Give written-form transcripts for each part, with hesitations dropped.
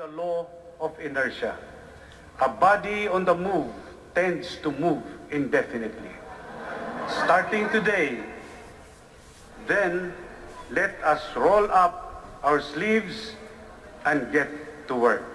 the law of inertia. A body on the move tends to move indefinitely. Starting today, then let us roll up our sleeves and get to work.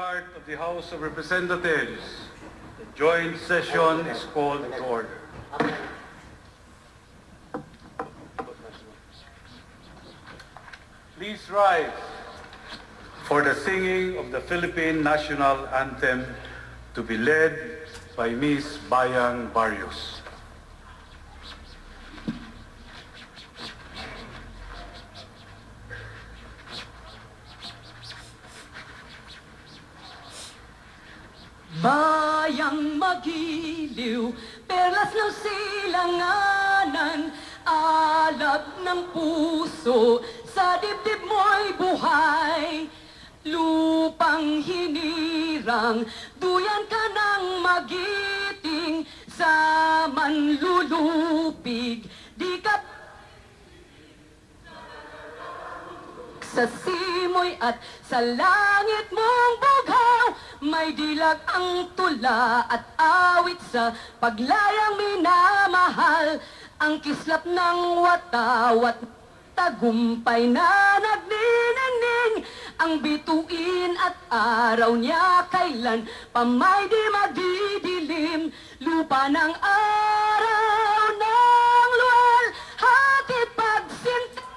part of the House of Representatives, the joint session is called to order. Please rise for the singing of the Philippine National Anthem to be led by Ms. Bayang Barrios. Bayang magiliw, perlas ng silanganan, alab ng puso, sa dibdib mo'y buhay. Lupang hinirang, duyan ka ng magiting, sa manlulupig, di ka sa simoy at sa langit mong bughaw, may dilag ang tula at awit sa paglayang minamahal, ang kislap ng watawat tagumpay na nagniningning, ang bituin at araw niya kailan pa may di magdidilim, lupa ng araw ng luwal, hatid pagsinta.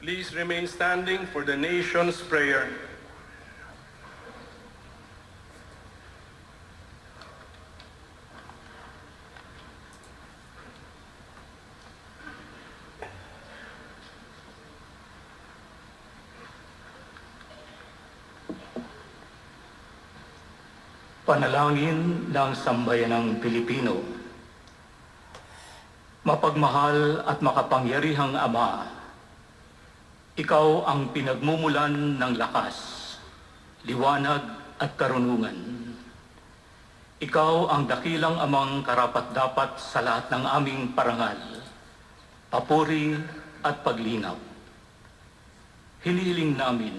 Please remain standing for the nation's prayer. Panalangin ng sambayanang Pilipino. Mapagmahal at makapangyarihang Ama, Ikaw ang pinagmumulan ng lakas, liwanag at karunungan. Ikaw ang dakilang amang karapat-dapat sa lahat ng aming parangal, papuri at paglinaw. Hinihiling namin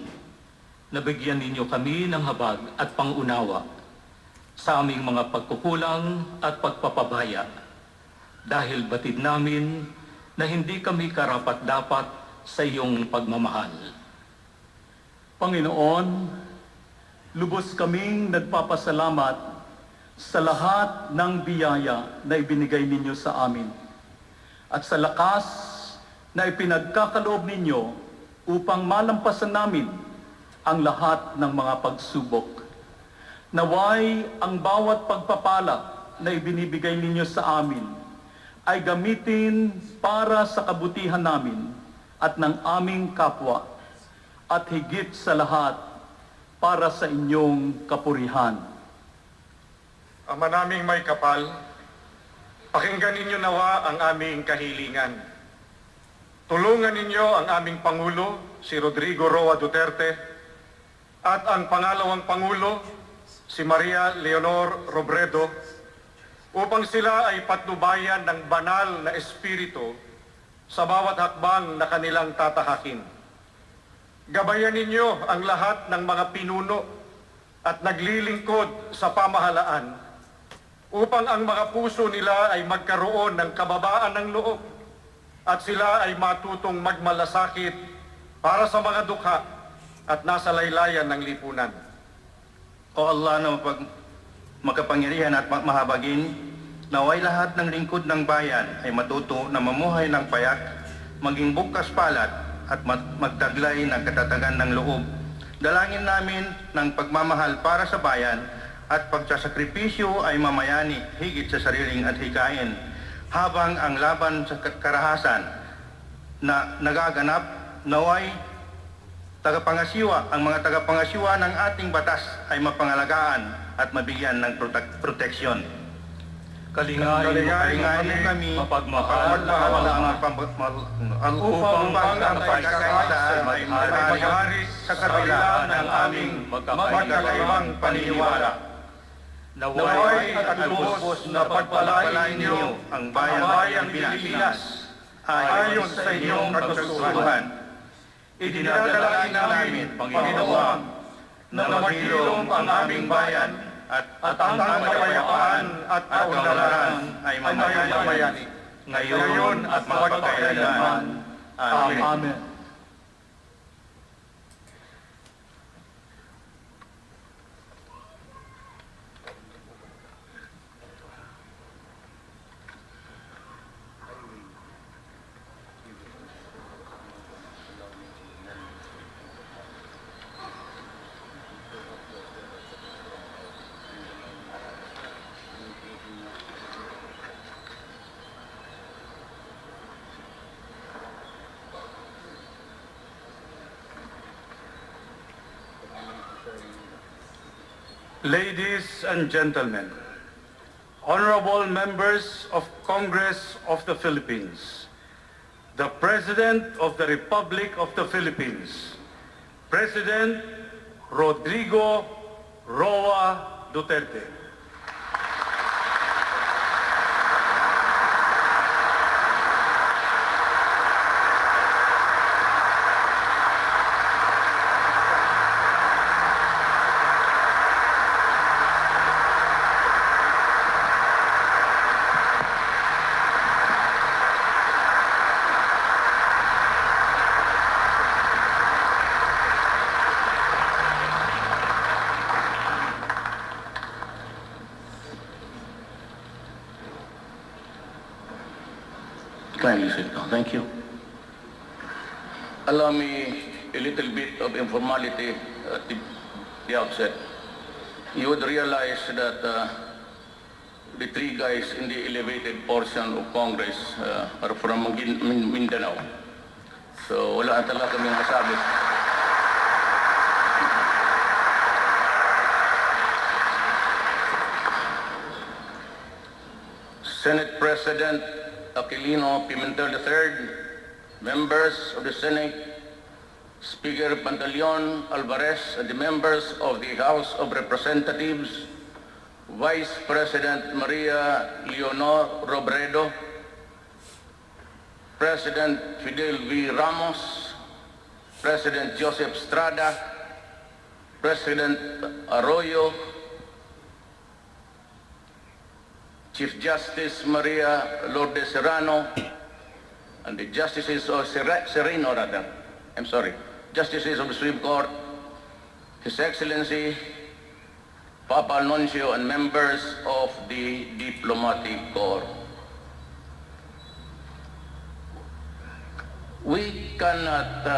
na bigyan ninyo kami ng habag at pangunawa sa aming mga pagkukulang at pagpapabaya, dahil batid namin na hindi kami karapat-dapat sa iyong pagmamahal. Panginoon, lubos kaming nagpapasalamat sa lahat ng biyaya na ibinigay ninyo sa amin at sa lakas na ipinagkakaloob ninyo upang malampasan namin ang lahat ng mga pagsubok. Naway ang bawat pagpapala na ibinibigay ninyo sa amin ay gamitin para sa kabutihan namin at ng aming kapwa, at higit sa lahat, para sa inyong kapurihan. Ama naming may kapal, pakinggan ninyo nawa ang aming kahilingan. Tulungan ninyo ang aming Pangulo, si Rodrigo Duterte, at ang pangalawang Pangulo, si Maria Leonor Robredo, upang sila ay patnubayan ng banal na espiritu sa bawat hakbang na kanilang tatahakin. Gabayan ninyo ang lahat ng mga pinuno at naglilingkod sa pamahalaan upang ang mga puso nila ay magkaroon ng kababaan ng loob at sila ay matutong magmalasakit para sa mga dukha at nasa laylayan ng lipunan. O Allah na makapangyarihan at mahabagin, naway lahat ng lingkod ng bayan ay matuto na mamuhay ng payak, maging bukas palad at magtaglay ng katatagan ng loob. Dalangin namin ng pagmamahal para sa bayan at pagsasakripisyo ay mamayani higit sa sariling adhikain, habang ang laban sa karahasan na nagaganap, naway ang mga tagapangasiwa ng ating batas ay mapangalagaan at mabigyan ng proteksyon. Kalingain mo kami mapagmahal upang ang pagkakaisa ay mahari sa kabila ng aming magkakaibang paniniwala. Naway at lubos na pagpalain ninyo ang bayang Pilipinas ayon sa inyong kagustuhan. Idinadalangin namin, Panginoon, na maghilom ang aming bayan at ang kapayapaan at kaunlaran ay mamamayani ngayon at magpakailanman. Amen. Amen. Ladies and gentlemen, honorable members of Congress of the Philippines, the President of the Republic of the Philippines, President Rodrigo Roa Duterte. Kindly sit down. Thank you. Allow me a little bit of informality at the outset. You would realize that the three guys in the elevated portion of Congress are from Mindanao. So wala talaga kaming masabi. Senate President Aquilino Pimentel III, members of the Senate, Speaker Pantaleon Alvarez, and the members of the House of Representatives, Vice President Maria Leonor Robredo, President Fidel V. Ramos, President Joseph Estrada, President Arroyo, Chief Justice Maria Lourdes Serrano, and the Justices of Sereno, rather. I'm sorry. Justices of the Supreme Court, His Excellency, Papa Nuncio, and members of the Diplomatic Corps. We cannot,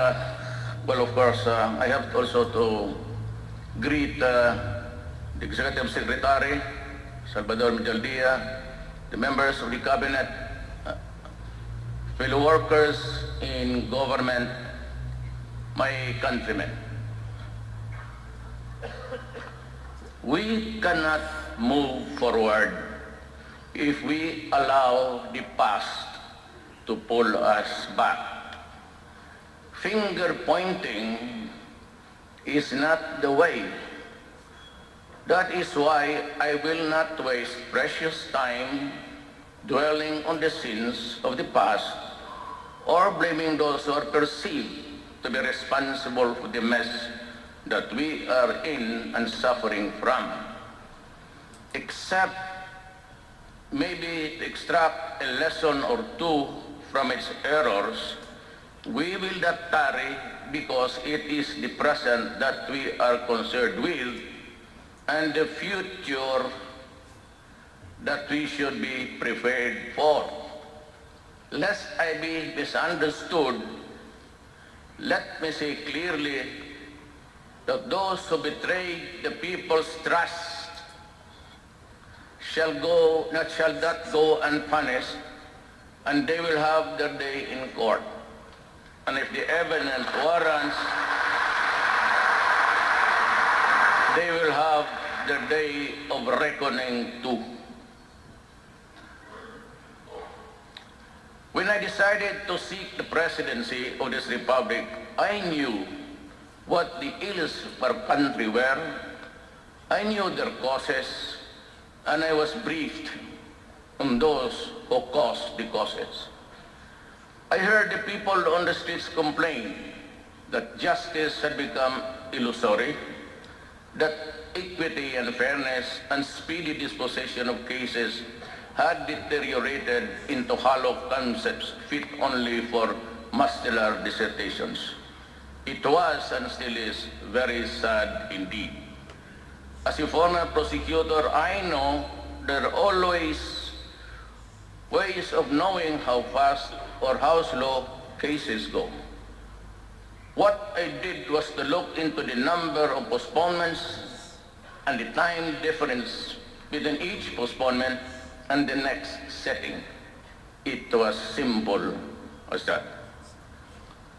well, of course, I have also to greet the Executive Secretary, Salvador Medaldia, the members of the Cabinet, fellow workers in government, my countrymen. We cannot move forward if we allow the past to pull us back. Finger pointing is not the way. That is why I will not waste precious time dwelling on the sins of the past or blaming those who are perceived to be responsible for the mess that we are in and suffering from. Except maybe to extract a lesson or two from its errors, we will not tarry because it is the present that we are concerned with and the future that we should be prepared for. Lest I be misunderstood, let me say clearly that those who betray the people's trust shall not go unpunished, and they will have their day in court. And if the evidence warrants, they will have their day of reckoning too. When I decided to seek the presidency of this republic, I knew what the ills of our country were. I knew their causes, and I was briefed on those who caused the causes. I heard the people on the streets complain that justice had become illusory, that equity and fairness and speedy disposition of cases had deteriorated into hollow concepts fit only for muscular dissertations. It was and still is very sad indeed. As a former prosecutor, I know there are always ways of knowing how fast or how slow cases go. What I did was to look into the number of postponements and the time difference between each postponement and the next setting. It was simple as that.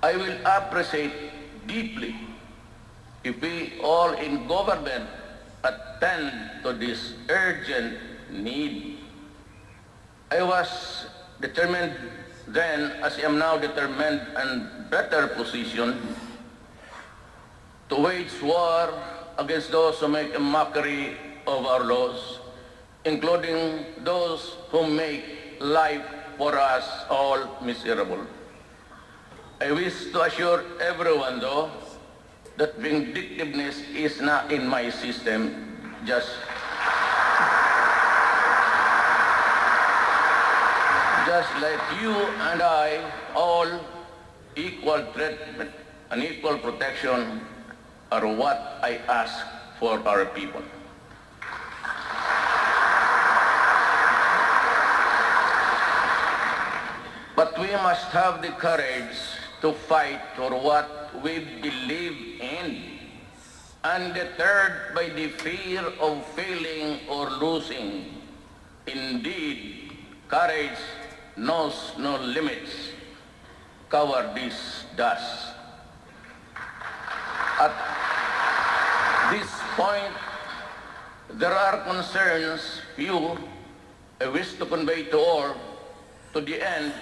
I will appreciate deeply if we all in government attend to this urgent need. I was determined then, as I am now determined and better positioned to wage war against those who make a mockery of our laws, including those who make life for us all miserable. I wish to assure everyone, though, that vindictiveness is not in my system, just like you and I, all equal treatment and equal protection are what I ask for our people. But we must have the courage to fight for what we believe in, undeterred by the fear of failing or losing. Indeed, courage knows no limits. Cowardice does. At this point, there are concerns few I wish to convey to all, to the end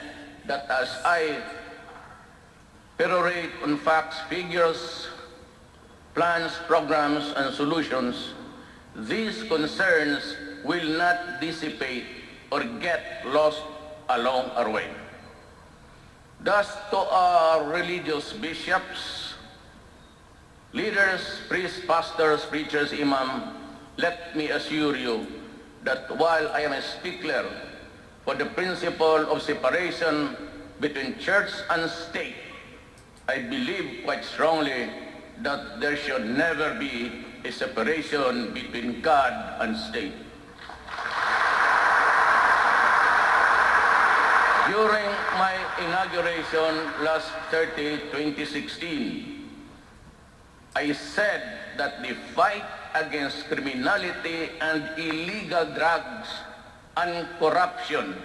that as I perorate on facts, figures, plans, programs, and solutions, these concerns will not dissipate or get lost along our way. Thus, to our religious bishops, leaders, priests, pastors, preachers, imam, let me assure you that while I am a stickler for the principle of separation between church and state, I believe quite strongly that there should never be a separation between God and state. During my inauguration last 2016, I said that the fight against criminality and illegal drugs and corruption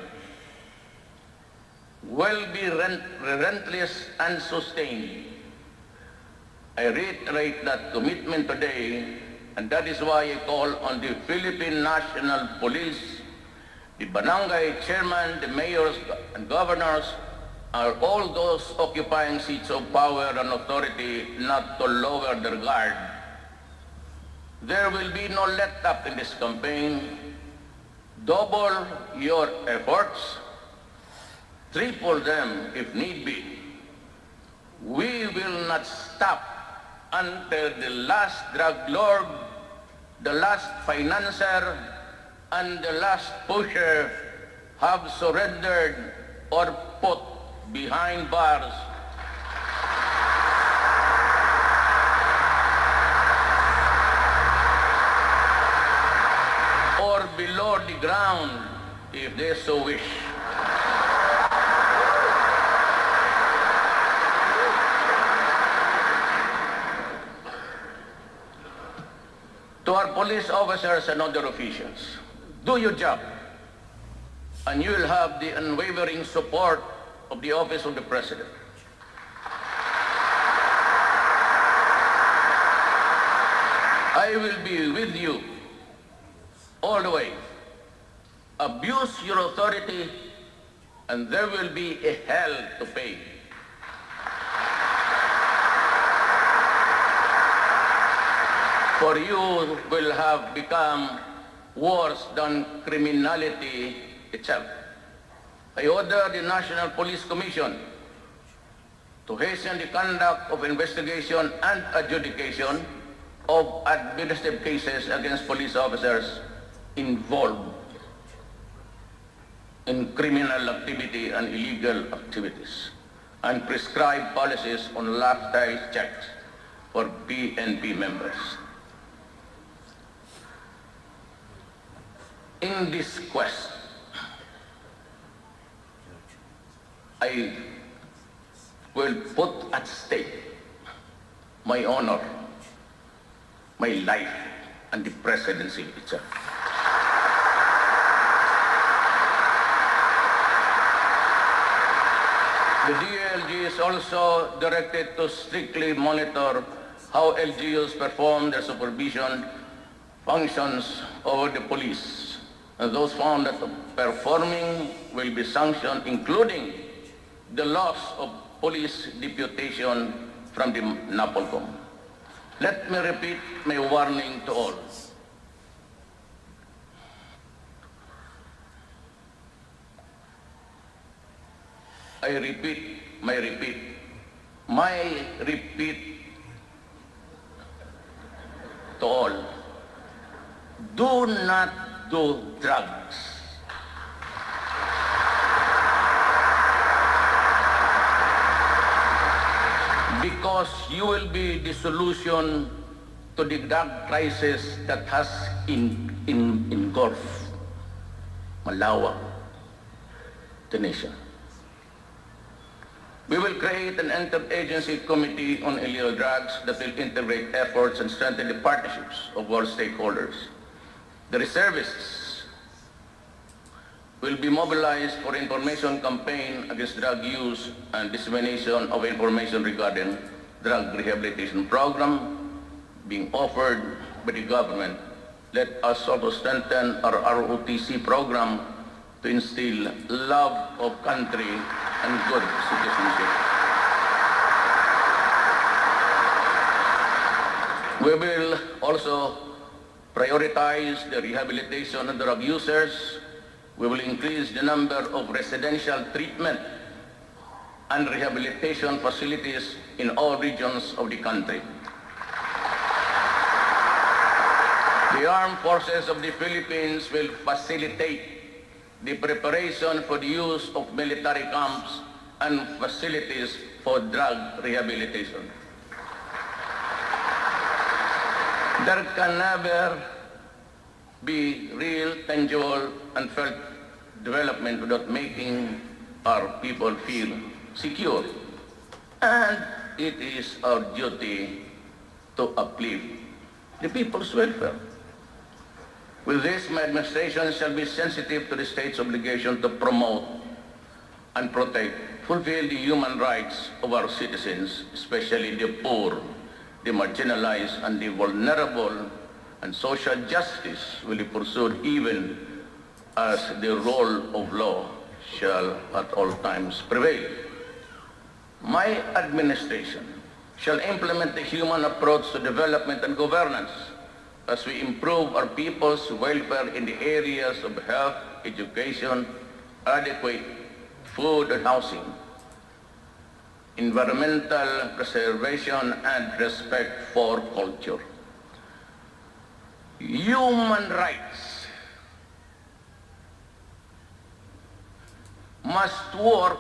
will be relentless and sustained. I reiterate that commitment today, and that is why I call on the Philippine National Police, the barangay chairman, the mayors and governors, are all those occupying seats of power and authority not to lower their guard. There will be no let-up in this campaign. Double your efforts, triple them if need be. We will not stop until the last drug lord, the last financier, and the last pusher have surrendered or put behind bars. Or below the ground, if they so wish. To our police officers and other officials, do your job, and you will have the unwavering support of the Office of the President. I will be with you all the way. Abuse your authority, and there will be a hell to pay. For you will have become worse than criminality itself. I order the National Police Commission to hasten the conduct of investigation and adjudication of administrative cases against police officers involved in criminal activity and illegal activities, and prescribe policies on lifestyle checks for PNP members. In this quest, I will put at stake my honor, my life, and the presidency itself. The DLG is also directed to strictly monitor how LGUs perform their supervision functions over the police, and those found that performing will be sanctioned, including the loss of police deputation from the NAPOLCOM. Let me repeat my warning to all. I repeat to all. Do not do drugs. Because you will be the solution to the drug crisis that has engulfed malawak the nation. We will create an interagency committee on illegal drugs that will integrate efforts and strengthen the partnerships of all stakeholders. The reservists will be mobilized for information campaign against drug use and dissemination of information regarding drug rehabilitation program being offered by the government. Let us also strengthen our ROTC program to instill love of country and good citizenship. We will also prioritize the rehabilitation of drug users. We will increase the number of residential treatment and rehabilitation facilities in all regions of the country. The armed forces of the Philippines will facilitate the preparation for the use of military camps and facilities for drug rehabilitation. There can never be real, tangible, and felt development without making our people feel secure. And it is our duty to uplift the people's welfare. With this, my administration shall be sensitive to the state's obligation to promote and protect, fulfill the human rights of our citizens, especially the poor, the marginalized, and the vulnerable, and social justice will be pursued even as the rule of law shall at all times prevail. My administration shall implement the human approach to development and governance as we improve our people's welfare in the areas of health, education, adequate food and housing, environmental preservation, and respect for culture. Human rights must work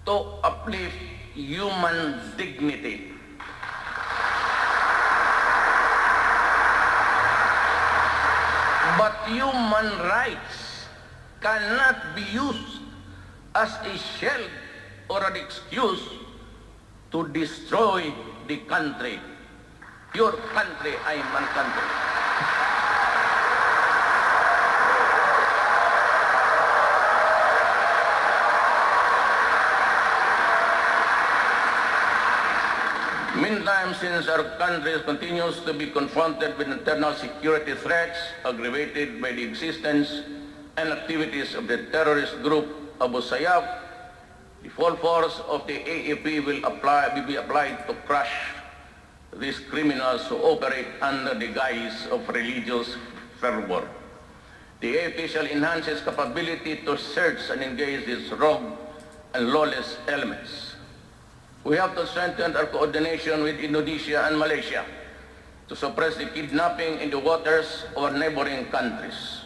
to uplift human dignity. But human rights cannot be used as a shield or an excuse to destroy the country. Your country, I am my country. Meantime, since our country continues to be confronted with internal security threats aggravated by the existence and activities of the terrorist group Abu Sayyaf, the full force of the AAP will be applied to crush these criminals who operate under the guise of religious fervor. The AFP shall enhance its capability to search and engage these rogue and lawless elements. We have to strengthen our coordination with Indonesia and Malaysia to suppress the kidnapping in the waters of our neighboring countries.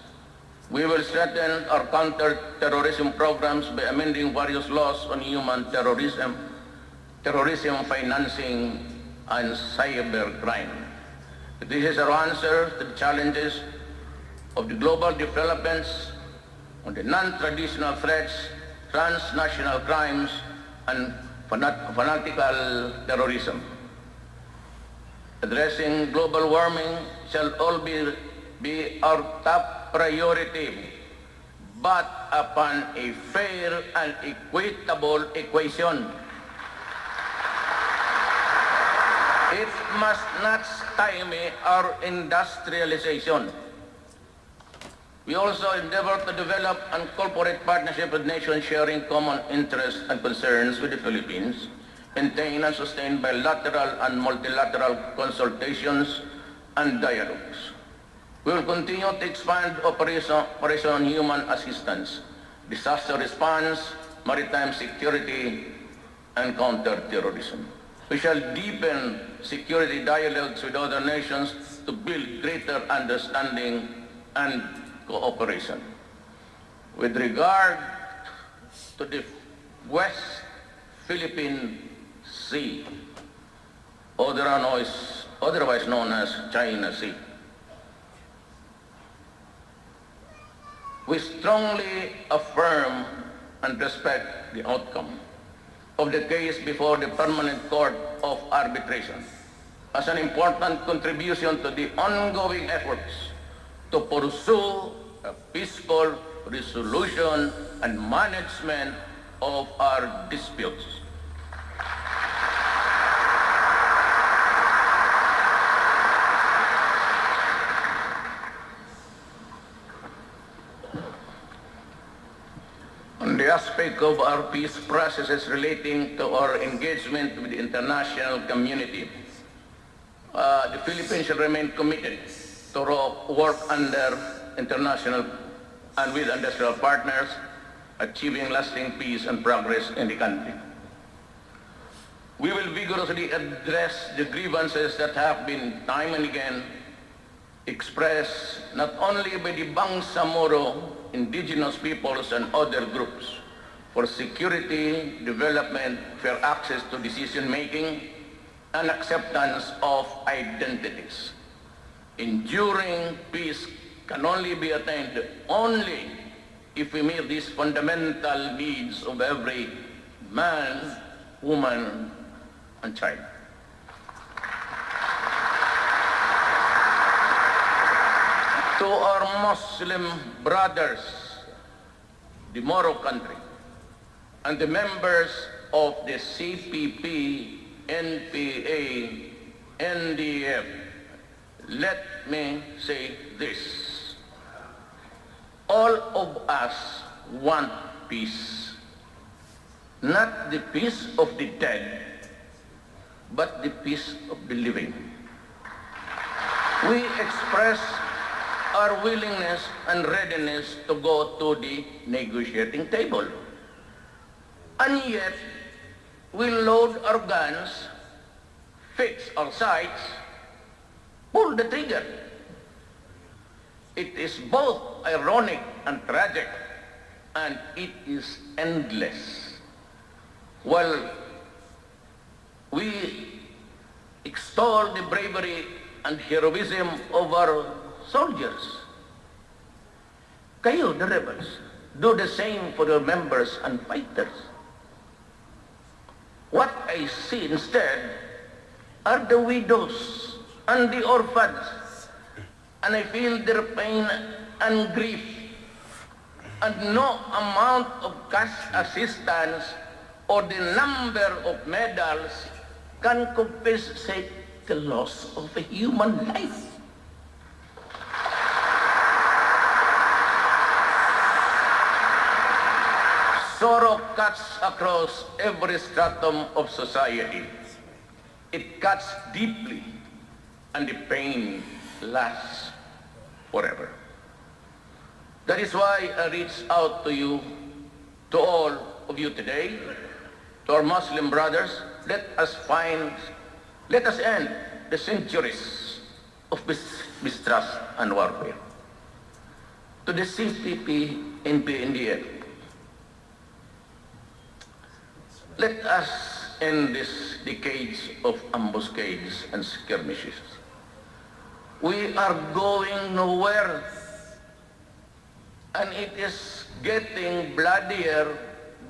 We will strengthen our counter-terrorism programs by amending various laws on human terrorism, terrorism financing, and cybercrime. This is our answer to the challenges of the global developments on the non-traditional threats, transnational crimes, and fanatical terrorism. Addressing global warming shall all be our top priority, but upon a fair and equitable equation. It must not stymie our industrialization. We also endeavor to develop and corporate partnership with nations sharing common interests and concerns with the Philippines, maintain and sustain bilateral and multilateral consultations and dialogues. We will continue to expand Operation Human Assistance, disaster response, maritime security, and counter-terrorism. We shall deepen security dialogues with other nations to build greater understanding and cooperation. With regard to the West Philippine Sea, otherwise known as China Sea, we strongly affirm and respect the outcome of the case before the Permanent Court of Arbitration as an important contribution to the ongoing efforts to pursue a peaceful resolution and management of our disputes. On the aspect of our peace processes relating to our engagement with the international community, the Philippines shall remain committed to work under international and with industrial partners, achieving lasting peace and progress in the country. We will vigorously address the grievances that have been time and again expressed not only by the Bangsamoro indigenous peoples and other groups for security, development, fair access to decision-making, and acceptance of identities. Enduring peace can only be attained only if we meet these fundamental needs of every man, woman, and child. To our Muslim brothers, the Moro country, and the members of the CPP, NPA, NDF, let me say this. All of us want peace. Not the peace of the dead, but the peace of the living. We express our willingness and readiness to go to the negotiating table. And yet, we load our guns, fix our sights, pull the trigger. It is both ironic and tragic, and it is endless. While we extol the bravery and heroism of our soldiers, kayo, the rebels, do the same for your members and fighters. What I see instead are the widows and the orphans, and I feel their pain and grief, and no amount of cash assistance or the number of medals can compensate the loss of a human life. Sorrow cuts across every stratum of society. It cuts deeply, and the pain lasts forever. That is why I reach out to you, to all of you today, to our Muslim brothers. Let us end the centuries of mistrust and warfare. To the CPP, NP, let us end these decades of ambuscades and skirmishes. We are going nowhere, and it is getting bloodier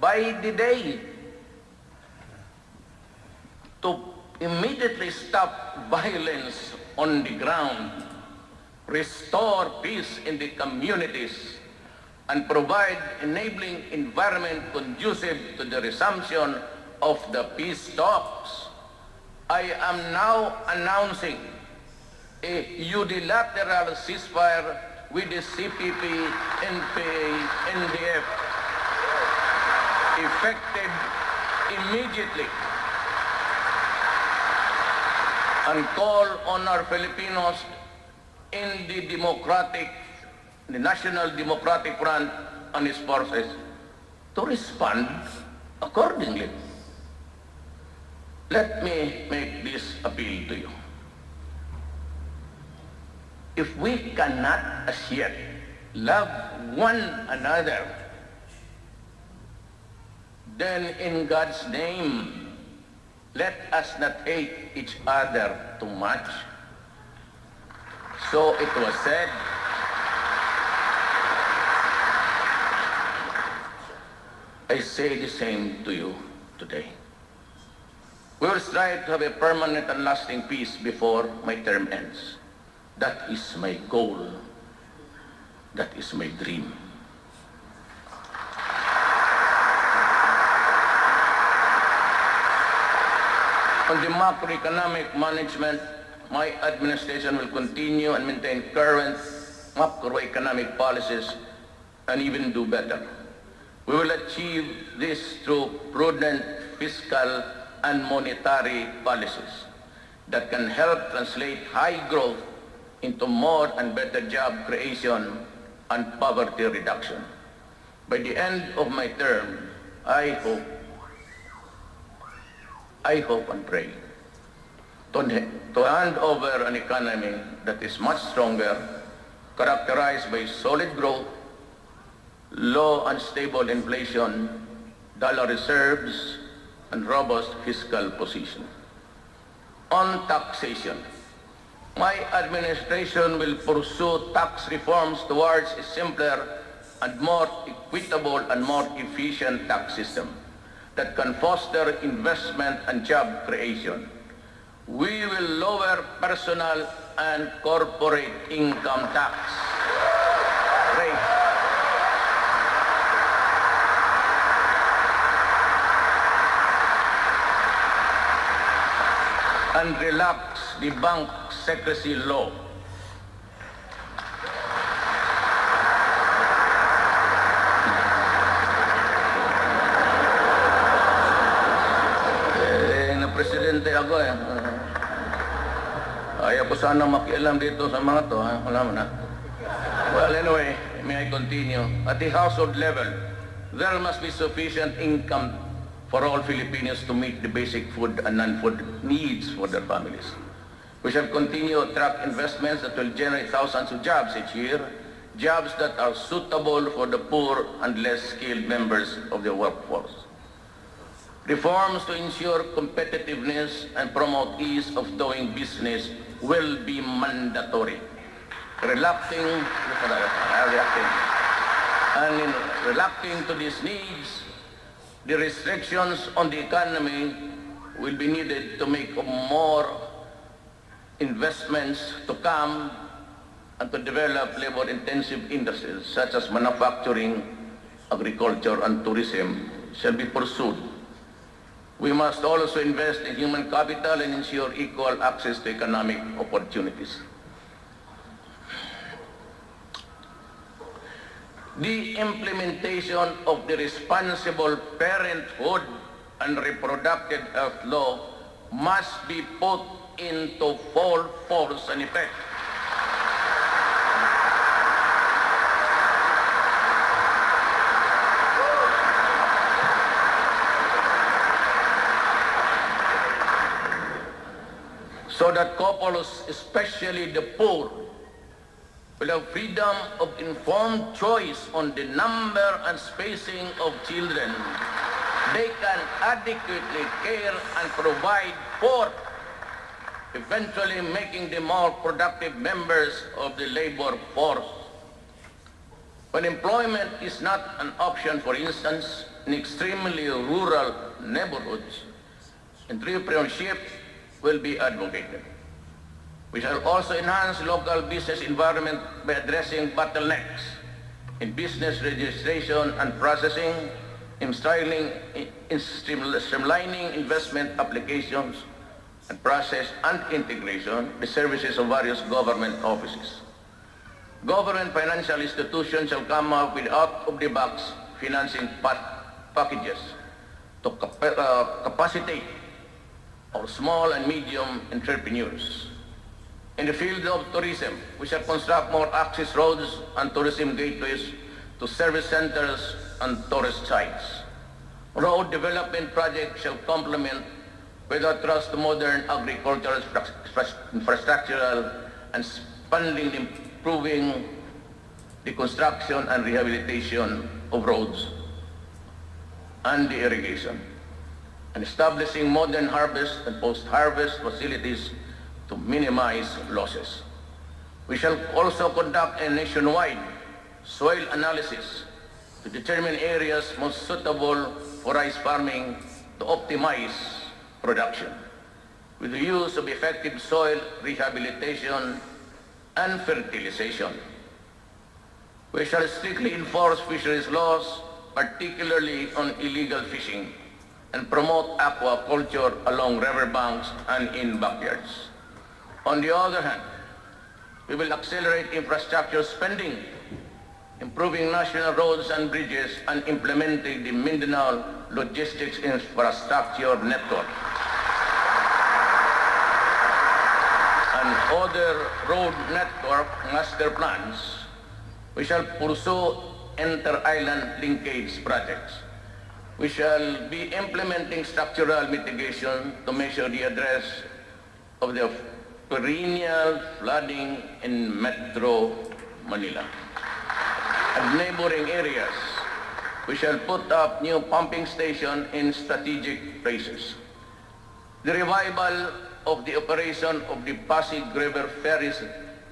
by the day. To immediately stop violence on the ground, restore peace in the communities, and provide enabling environment conducive to the resumption of the peace talks, I am now announcing a unilateral ceasefire with the CPP, NPA, NDF, effective immediately, and call on our Filipinos in the National Democratic Front and its forces to respond accordingly. Let me make this appeal to you. If we cannot as yet love one another, then in God's name, let us not hate each other too much. So it was said, I say the same to you today. We will strive to have a permanent and lasting peace before my term ends. That is my goal. That is my dream. On the macroeconomic management, my administration will continue and maintain current macroeconomic policies and even do better. We will achieve this through prudent fiscal and monetary policies that can help translate high growth into more and better job creation and poverty reduction. By the end of my term, I hope and pray to hand over an economy that is much stronger, characterized by solid growth, low and stable inflation, dollar reserves, and robust fiscal position. On taxation, my administration will pursue tax reforms towards a simpler and more equitable and more efficient tax system that can foster investment and job creation. We will lower personal and corporate income tax rates. And relax the bank secrecy law. Presidente ako eh. Ayaw ko sana makialam dito sa mga to. Wala mo na. Well, anyway, may I continue? At the household level, there must be sufficient income for all Filipinos to meet the basic food and non-food needs for their families. We shall continue to attract investments that will generate thousands of jobs each year, jobs that are suitable for the poor and less skilled members of the workforce. Reforms to ensure competitiveness and promote ease of doing business will be mandatory. Reacting to these needs, the restrictions on the economy will be needed to make more investments to come and to develop labor-intensive industries such as manufacturing, agriculture, and tourism shall be pursued. We must also invest in human capital and ensure equal access to economic opportunities. The implementation of the Responsible Parenthood and Reproductive Health Law must be put into full force and effect. so that couples, especially the poor, will have freedom of informed choice on the number and spacing of children they can adequately care and provide for, eventually making them more productive members of the labor force. When employment is not an option, for instance, in extremely rural neighborhoods, entrepreneurship will be advocated. We shall also enhance local business environment by addressing bottlenecks in business registration and processing, in streamlining investment applications and process and integration, the services of various government offices. Government financial institutions shall come up with out-of-the-box financing packages to capacitate our small and medium entrepreneurs. In the field of tourism, we shall construct more access roads and tourism gateways to service centers and tourist sites. Road development projects shall complement with a trust to modern agricultural infrastructural and funding improving the construction and rehabilitation of roads and the irrigation, and establishing modern harvest and post-harvest facilities to minimize losses. We shall also conduct a nationwide soil analysis to determine areas most suitable for rice farming to optimize production, with the use of effective soil rehabilitation and fertilization. We shall strictly enforce fisheries laws, particularly on illegal fishing, and promote aquaculture along riverbanks and in backyards. On the other hand, we will accelerate infrastructure spending, improving national roads and bridges, and implementing the Mindanao Logistics Infrastructure Network and other road network master plans. We shall pursue inter-island linkage projects. We shall be implementing structural mitigation to measure the address of the perennial flooding in Metro Manila and neighboring areas. We shall put up new pumping stations in strategic places. The revival of the operation of the Pasig River Ferry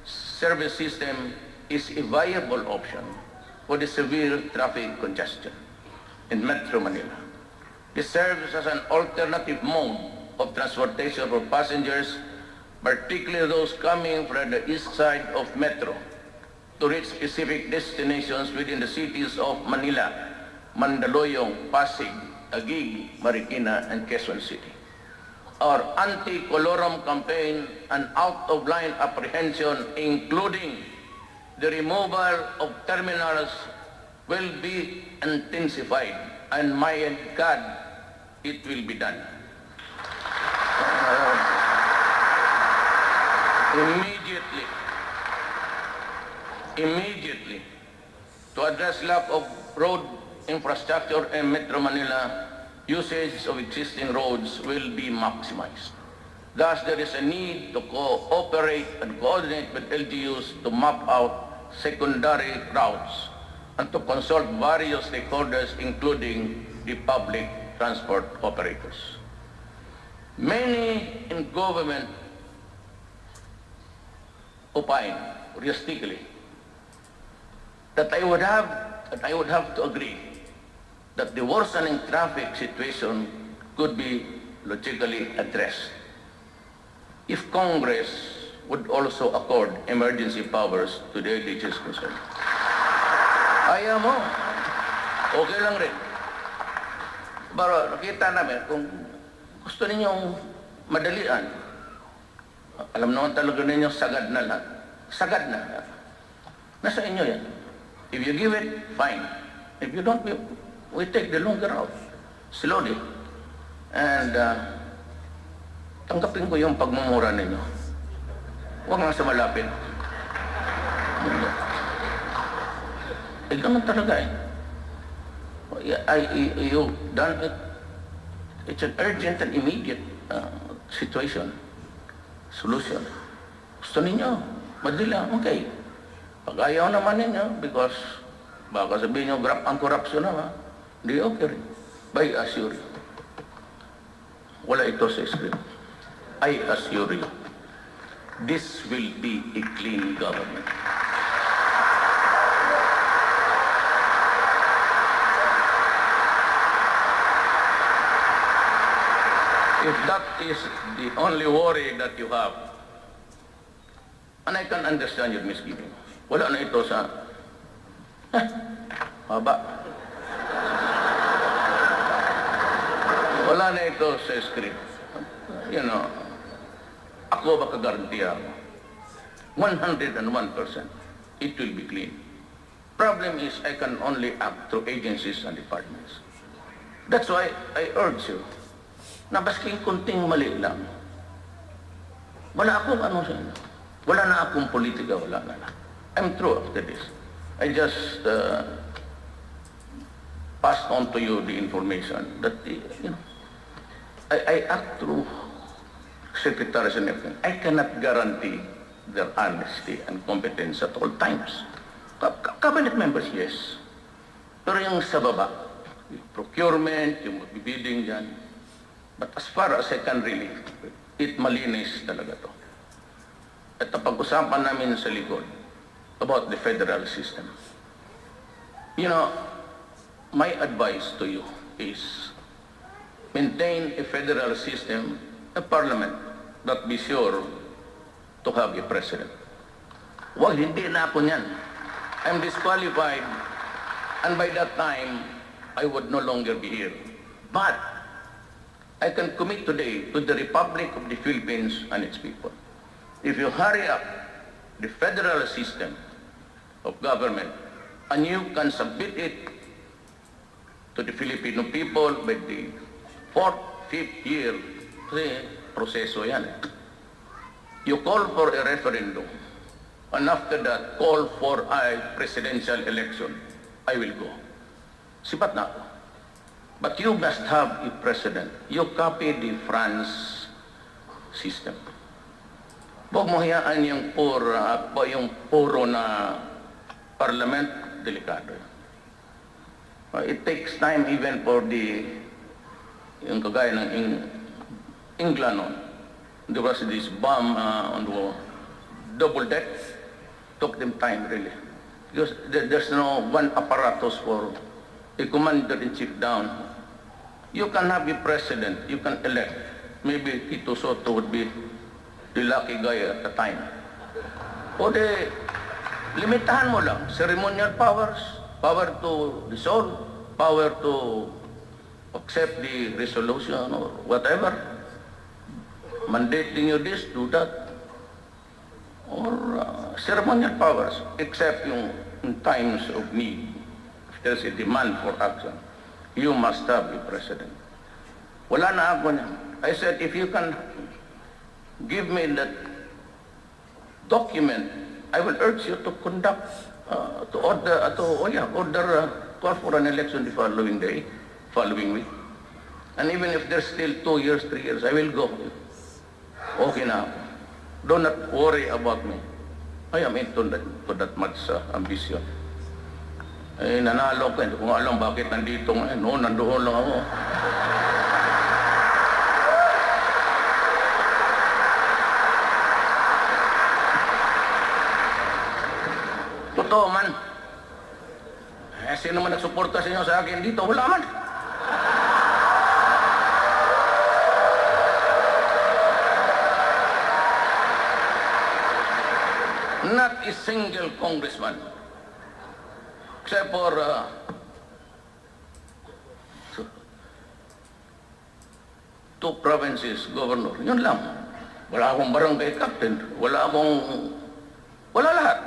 service system is a viable option for the severe traffic congestion in Metro Manila. This serves as an alternative mode of transportation for passengers, particularly those coming from the east side of Metro, to reach specific destinations within the cities of Manila, Mandaluyong, Pasig, Taguig, Marikina, and Quezon City. Our anti-colorum campaign and out-of-line apprehension, including the removal of terminals, will be intensified, and my God, it will be done. Immediately, to address lack of road infrastructure in Metro Manila, usage of existing roads will be maximized. Thus, there is a need to cooperate and coordinate with LGUs to map out secondary routes and to consult various stakeholders, including the public transport operators. Many in government opine realistically that I would have to agree that the worsening traffic situation could be logically addressed if Congress would also accord emergency powers to the LGUs concerned. Ayaw mo, okay lang rin. Pero nakita namin kung gusto ninyong madalian, alam naman talaga ninyo sagad na lahat. Sagad na. Nasa inyo yan. If you give it, fine. If you don't, we take the longer route. Slowly. And tanggapin ko yung pagmumura ninyo. Huwag nga sa malapit. Eh, ganun talaga eh. You done it. It's an urgent and immediate situation. solution. Gusto ninyo, madali lang, okay. Pag ayaw naman ninyo, because baka sabihin nyo, ang corruption naman, hindi okay rin. I assure you. Wala ito sa script. I assure you, this will be a clean government. If that is the only worry that you have, and I can understand your misgiving, wala na ito sa, haba. Wala na ito sa script. You know, ako baka garantiya ako. 101%, it will be clean. Problem is, I can only act through agencies and departments. That's why I urge you, na basking kunting mali lang, wala akong ano sa inyo. Wala na akong politika, wala na. I'm through after this. I just passed on to you the information that, you know, I act through secretaries and everything. I cannot guarantee their honesty and competence at all times. Cabinet members, yes. Pero yung sa baba, yung procurement, yung bidding dyan, but as far as I can really, it malinis talaga to. At pag-usapan namin sa likod about the federal system. You know, my advice to you is maintain a federal system, a parliament that be sure to have a president. Well, hindi na ako niyan. I'm disqualified, and by that time, I would no longer be here. But I can commit today to the Republic of the Philippines and its people. If you hurry up the federal system of government and you can submit it to the Filipino people by the 4th, 5th year, kasi proseso yan. You call for a referendum, and after that, call for a presidential election. I will go. Sipat na ako. But you must have a president. You copy the France system. Huwag mo hayaan yung puro na parliament, delikado. It takes time even for yung kagaya ng England, no? There was this bomb on the double deck. Took them time, really. Because there's no one apparatus for a commander-in-chief down. You can have a president, you can elect. Maybe Tito Soto would be the lucky guy at the time. O de, limitahan mo lang. Ceremonial powers, power to dissolve, power to accept the resolution or whatever. Mandating you this, do that. Or ceremonial powers, except yung in times of need. If there's a demand for action, you must have a president. Wala na ako niya. I said, if you can give me that document, I will urge you to conduct, call for an election the following day, following week. And even if there's still 2 years, 3 years, I will go. Okay na. Do not worry about me. I am into that much ambition. Eh, nanalo ko. Hindi ko nga alam bakit nandito ngayon. No, nandoon lang ako. Totoo man. Eh, sino man nagsuporta sa inyo sa akin dito? Wala man. Not a single congressman, except for 2 provinces governor. Yun lang. Wala akong barangay captain. Wala lahat.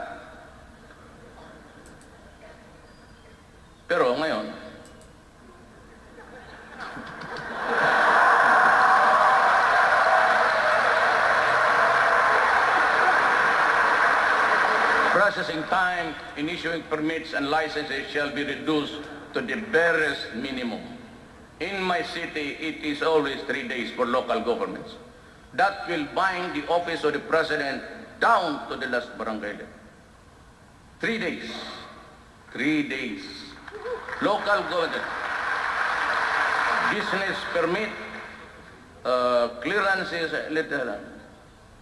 Pero ngayon, processing time in issuing permits and licenses shall be reduced to the barest minimum. In my city, it is always 3 days for local governments. that will bind the office of the President down to the last barangay level. 3 days. 3 days. Local government. Business permit, clearances, little,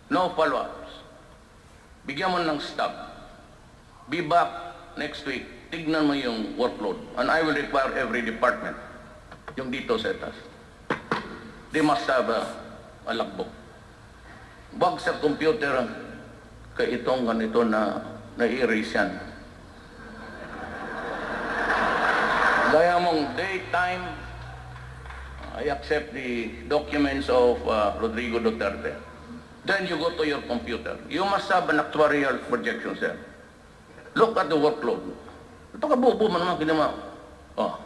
no follow-ups. Bigyan mo ng stop. Be back next week. Tignan mo yung workload. And I will require every department, yung dito sa etas. They must have a logbook. Wag sa computer, kay itong ganito na na-erase yan. Gaya mong daytime, I accept the documents of Rodrigo Duterte. Then you go to your computer. You must have an actuarial projection, sir. Look at the workload. Ito ka bubo man naman kinama. Oh,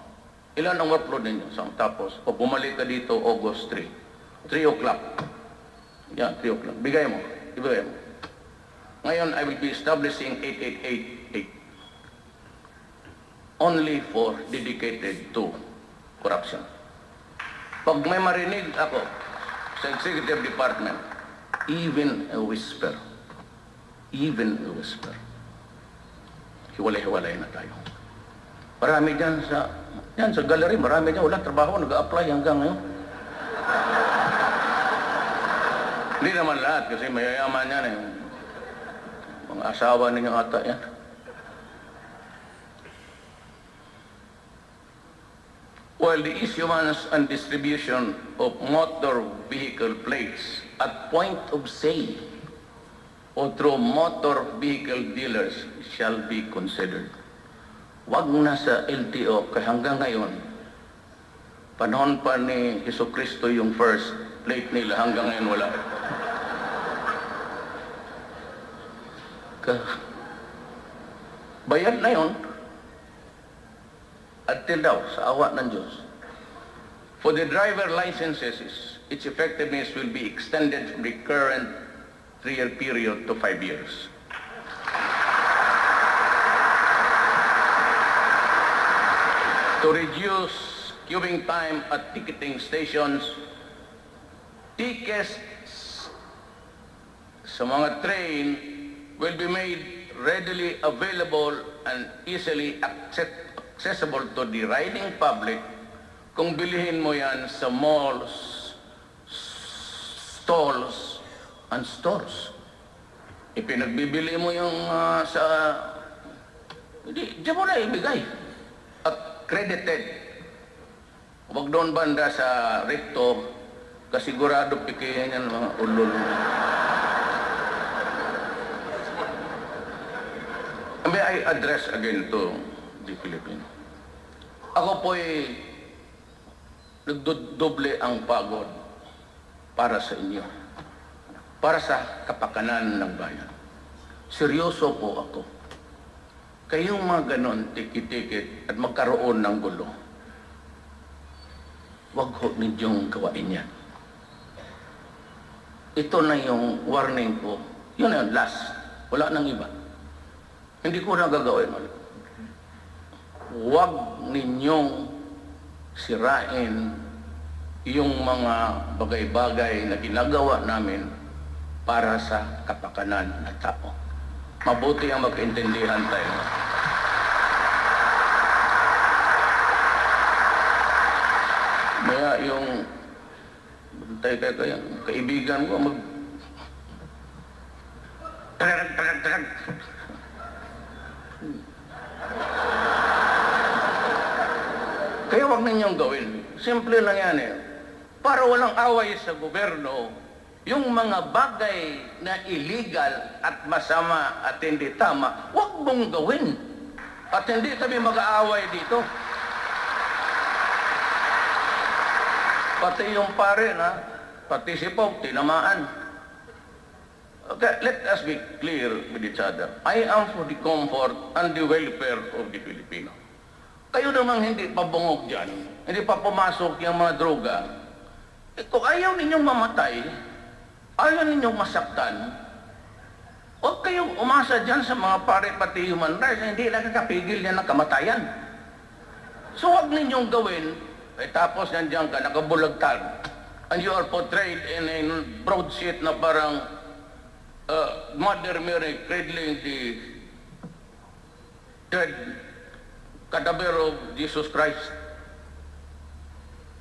ilan ang workload ninyo? Tapos, bumalik ka dito August 3. 3 o'clock. Yan, 3 o'clock. Bigay mo. Ibigay mo. Ngayon, I will be establishing 8888. Only for dedicated to corruption. Pag may marinig ako sa Executive Department, even a whisper, hiwalay-hiwalay na tayo. Marami dyan sa gallery, marami dyan, walang trabaho, nag-a-apply hanggang ngayon. Hindi naman lahat kasi mayayaman yan eh. Mga asawa ninyo ata yan. While the issuance and distribution of motor vehicle plates at point of sale or through motor vehicle dealers shall be considered. Wag na sa LTO kaya hanggang ngayon, panahon pa ni Jesucristo yung first plate nila, hanggang ngayon wala. Bayad na yun. Until daw, sa awa ng Diyos. For the driver licenses, its effectiveness will be extended from the current 3-year period to 5 years. To reduce queuing time at ticketing stations, tickets sa mga train will be made readily available and easily accessible to the riding public kung bilihin mo yan sa malls, stalls, and stores. Ipinagbibili mo yung sa... Diyan mo na ibigay. Accredited. Huwag doon banda sa recto, kasigurado pikihin yan mga ulol. May I address again to the Philippine. Ako po'y nagdodoble ang pagod para sa inyo, para sa kapakanan ng bayan. Seryoso po ako. Kayong mga ganon, tikit-tikit at magkaroon ng gulo, wag ho ninyong gawain yan. Ito na yung warning ko. Yun na yun, last. Wala nang iba. Hindi ko na gagawin ulit. Huwag ninyong sirain yung mga bagay-bagay na ginagawa namin para sa kapakanan ng tao. Mabuti ang magkaintindihan tayo. Maya yung kaibigan ko tarag. Kaya wag ninyong gawin. Simple lang yan eh. Para walang away sa gobyerno, yung mga bagay na illegal at masama at hindi tama, wag mong gawin. At hindi kami mag-aaway dito. Pati yung pare na, pati si Pog, tinamaan. Okay, let us be clear with each other. I am for the comfort and the welfare of the Filipino. Kayo namang hindi pa bungog dyan, hindi pa pumasok yung mga droga. Kung ayaw ninyong mamatay, ayaw ninyong masaktan, huwag kayong umasa dyan sa mga pare pati human rights na hindi nakakapigil yan ng kamatayan. So huwag ninyong gawin, tapos nandiyan ka, nakabulagtag. and you are portrayed in a broadsheet na parang Mother Mary cradling the dead cadaver of Jesus Christ.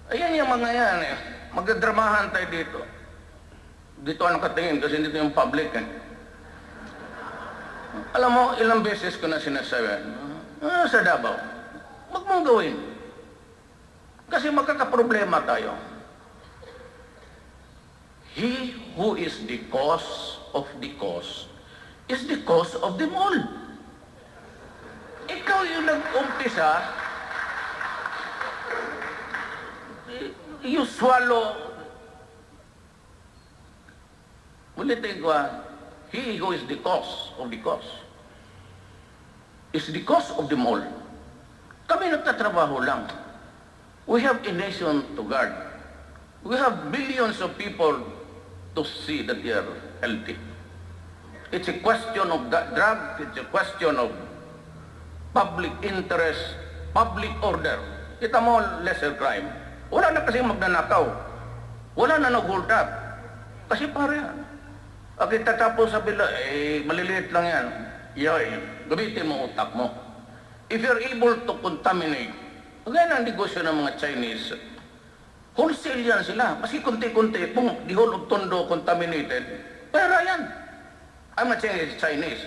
Ayan yung mga yan eh. Magdadramahan tayo dito. Dito ang nakatingin kasi dito yung public eh. Alam mo, ilang beses ko na sinasabi, sa Davao, wag mong gawin. Kasi magkakaproblema tayo. He who is the cause of the cause is the cause of them all. Ikaw yung nag-umpisa, you swallow. Ulitin ko he who is the cause of the cause is the cause of them all. Kami nagtatrabaho lang. We have a nation to guard. We have billions of people to see that they are healthy. It's a question of drug, it's a question of public interest, public order. Kita mo, lesser crime. Wala na kasi magnanakaw. Wala na nag-hold up. Kasi pare yan. Kita tapos sa bila, maliliit lang yan. Gamitin mo utak mo. If you're able to contaminate, ganyan ang negosyo ng mga Chinese, wholesale yan sila. Kasi kunti-kunti, the whole of Tondo contaminated, pera yan. I'm not saying it's Chinese.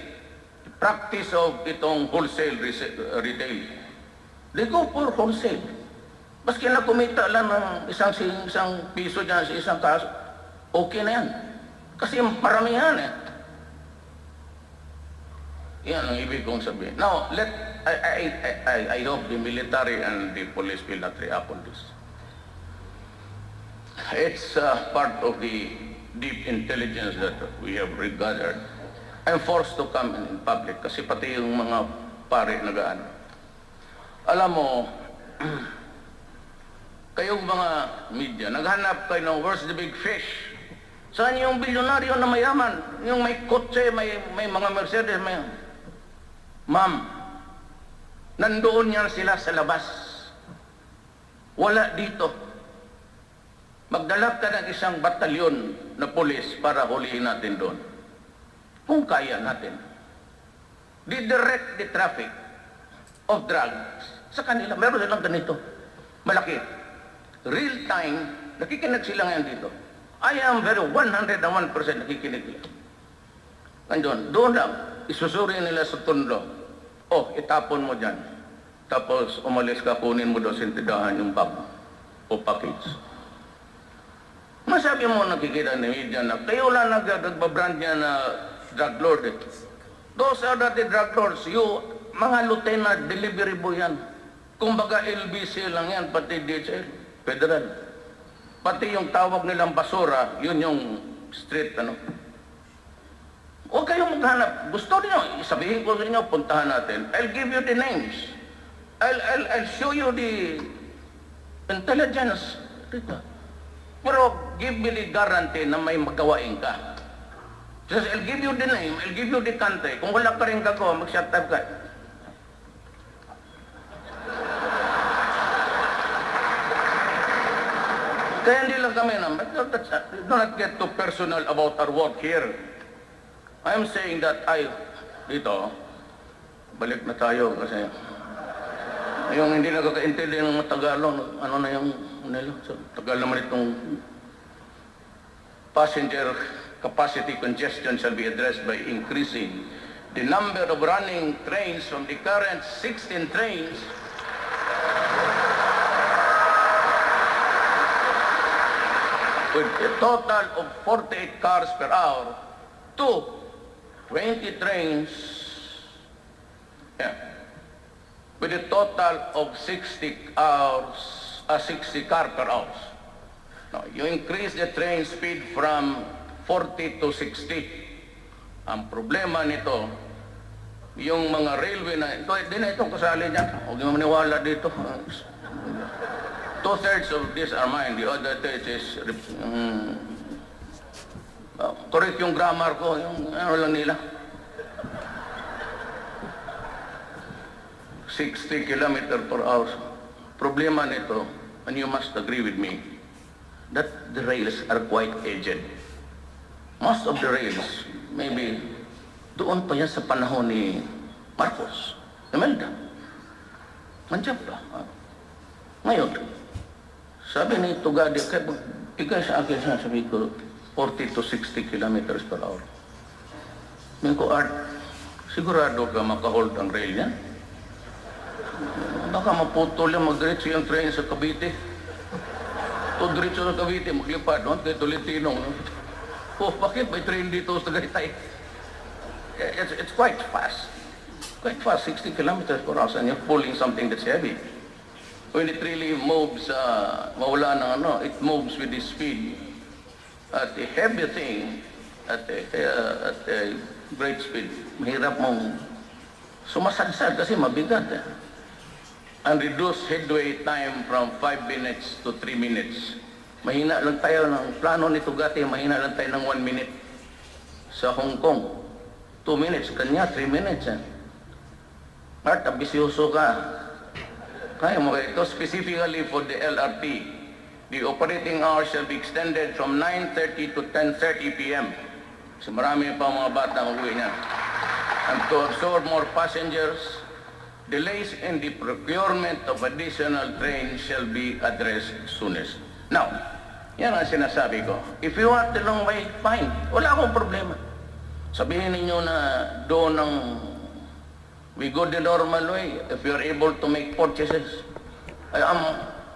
The practice of itong wholesale retail. They go for wholesale. Maski na kumita lang ng isang piso dyan sa isang kaso, okay na yan. Kasi paramihan eh. Yan ang ibig kong sabihin. Now, I hope the military and the police will not react on this. It's part of the deep intelligence that we have regathered. I'm forced to come in public kasi pati yung mga pare nagaano. Alam mo, kayong mga media, naghanap kayo ng where's the big fish? Saan yung bilyonaryo na mayaman? Yung may kotse, may mga Mercedes, may... Ma'am, nandoon yan sila sa labas. Wala dito. Magdala ka ng isang batalyon na pulis para huliin natin doon. Kung kaya natin. Didirect the traffic of drugs sa kanila. Meron silang ganito. Malaki. Real time, nakikinig sila ngayon dito. I am very 101% nakikinig nila. Ngayon, doon lang, isusuri nila sa Tondo. Oh, itapon mo dyan. Tapos umalis ka, kunin mo doon sa tindahan yung bag o package. Masabi mo nakikita ni media na kayo lang nagbabrand niya na drug lord. Those are not the drug lords. You, mga lieutenant, delivery boy yan. Kumbaga LBC lang yan, pati DHL, federal. Pati yung tawag nilang basura, yun yung street, ano. Huwag kayong maghanap. Gusto niyo, sabihin ko sa inyo, puntahan natin. I'll give you the names. I'll show you the intelligence. Pero give me the guarantee na may magawain ka. Just, I'll give you the name, I'll give you the country. Kung wala ka rin gagawa, mag-shut up ka. Kaya hindi lang kami naman. Do not get too personal about our work here. I am saying that dito, balik na tayo kasi yung hindi nakakaintindi ng mga Tagalog, ano na yung nila. So, tagal naman itong passenger capacity congestion shall be addressed by increasing the number of running trains from the current 16 trains with a total of 48 cars per hour to 20 trains with a total of 60 car per hour. Now, you increase the train speed from 40 to 60. Ang problema nito, yung mga railway na, hindi na itong kasali dyan. Huwag naman maniwala dito. 2/3 of these are mine. The other 3 is correct yung grammar ko, yung ano lang nila. 60 km per hour. Problema nito, and you must agree with me, that the rails are quite aged. Most of the rails, maybe doon pa yan sa panahon ni Marcos, Imelda. Nandiyan pa. Ngayon, sabi ni Tugadi, kaya bigay sa akin siya, sabi ko, 40 to 60 kilometers per hour. Sabi ko, Art, sigurado ka makahold ang rail yan? Baka maputol yan, mag-diretso yung train sa Cavite. O diretso sa Cavite, maglipad doon kay Tolentino. Oh, bakit may train dito sa Tagaytay? It's quite fast. Quite fast, 60 kilometers per hour, and you're pulling something that's heavy. When it really moves, mawala ng ano, it moves with the speed. At a heavy thing, at a great speed, mahirap mong sumasadsad kasi mabigat. And reduce headway time from 5 minutes to 3 minutes. Mahina lang tayo ng plano ni Tugati, mahina lang tayo ng 1 minute. Sa Hong Kong, 2 minutes, kanya 3 minutes. Art, ambisyoso ka. Kaya mo ito, specifically for the LRT, the operating hours shall be extended from 9:30 to 10:30 p.m. So marami pa mga bata ang uwi niya. And to absorb more passengers, delays in the procurement of additional trains shall be addressed soonest. Now, yan ang sinasabi ko. If you want the long way, fine. Wala akong problema. Sabihin ninyo na doon ang we go the normal way if you're able to make purchases.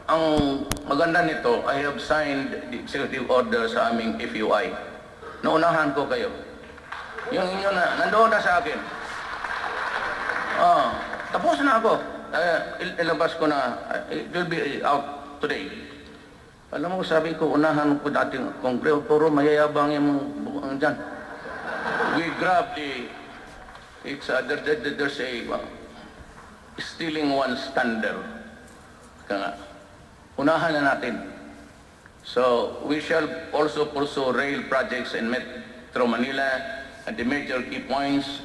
Ang maganda nito, I have signed the executive order sa aming FUI. Naunahan ko kayo. Yung inyo na, nandoon na sa akin. Tapos na ako. Ilabas ko na, it will be out today. Alam mo, sabi ko, unahan ko dating kongreso, puro mayayabang yung dyan. We grab there's a stealing one standard. Kaya unahan na natin. So, we shall also pursue rail projects in Metro Manila at the major key points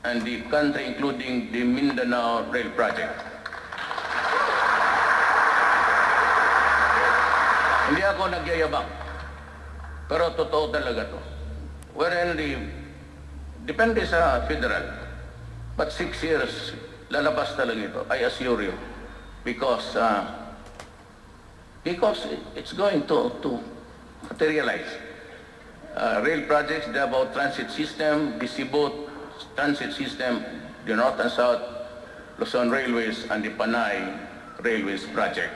and the country, including the Mindanao Rail Project. Hindi ako nagyayabang, pero totoo talaga to. Depende sa federal, but 6 years, lalabas talaga ito, I assure you, because it's going to materialize. Rail projects, the Davao Transit System, the Cebu Transit System, the North and South Luzon Railways, and the Panay Railways Project.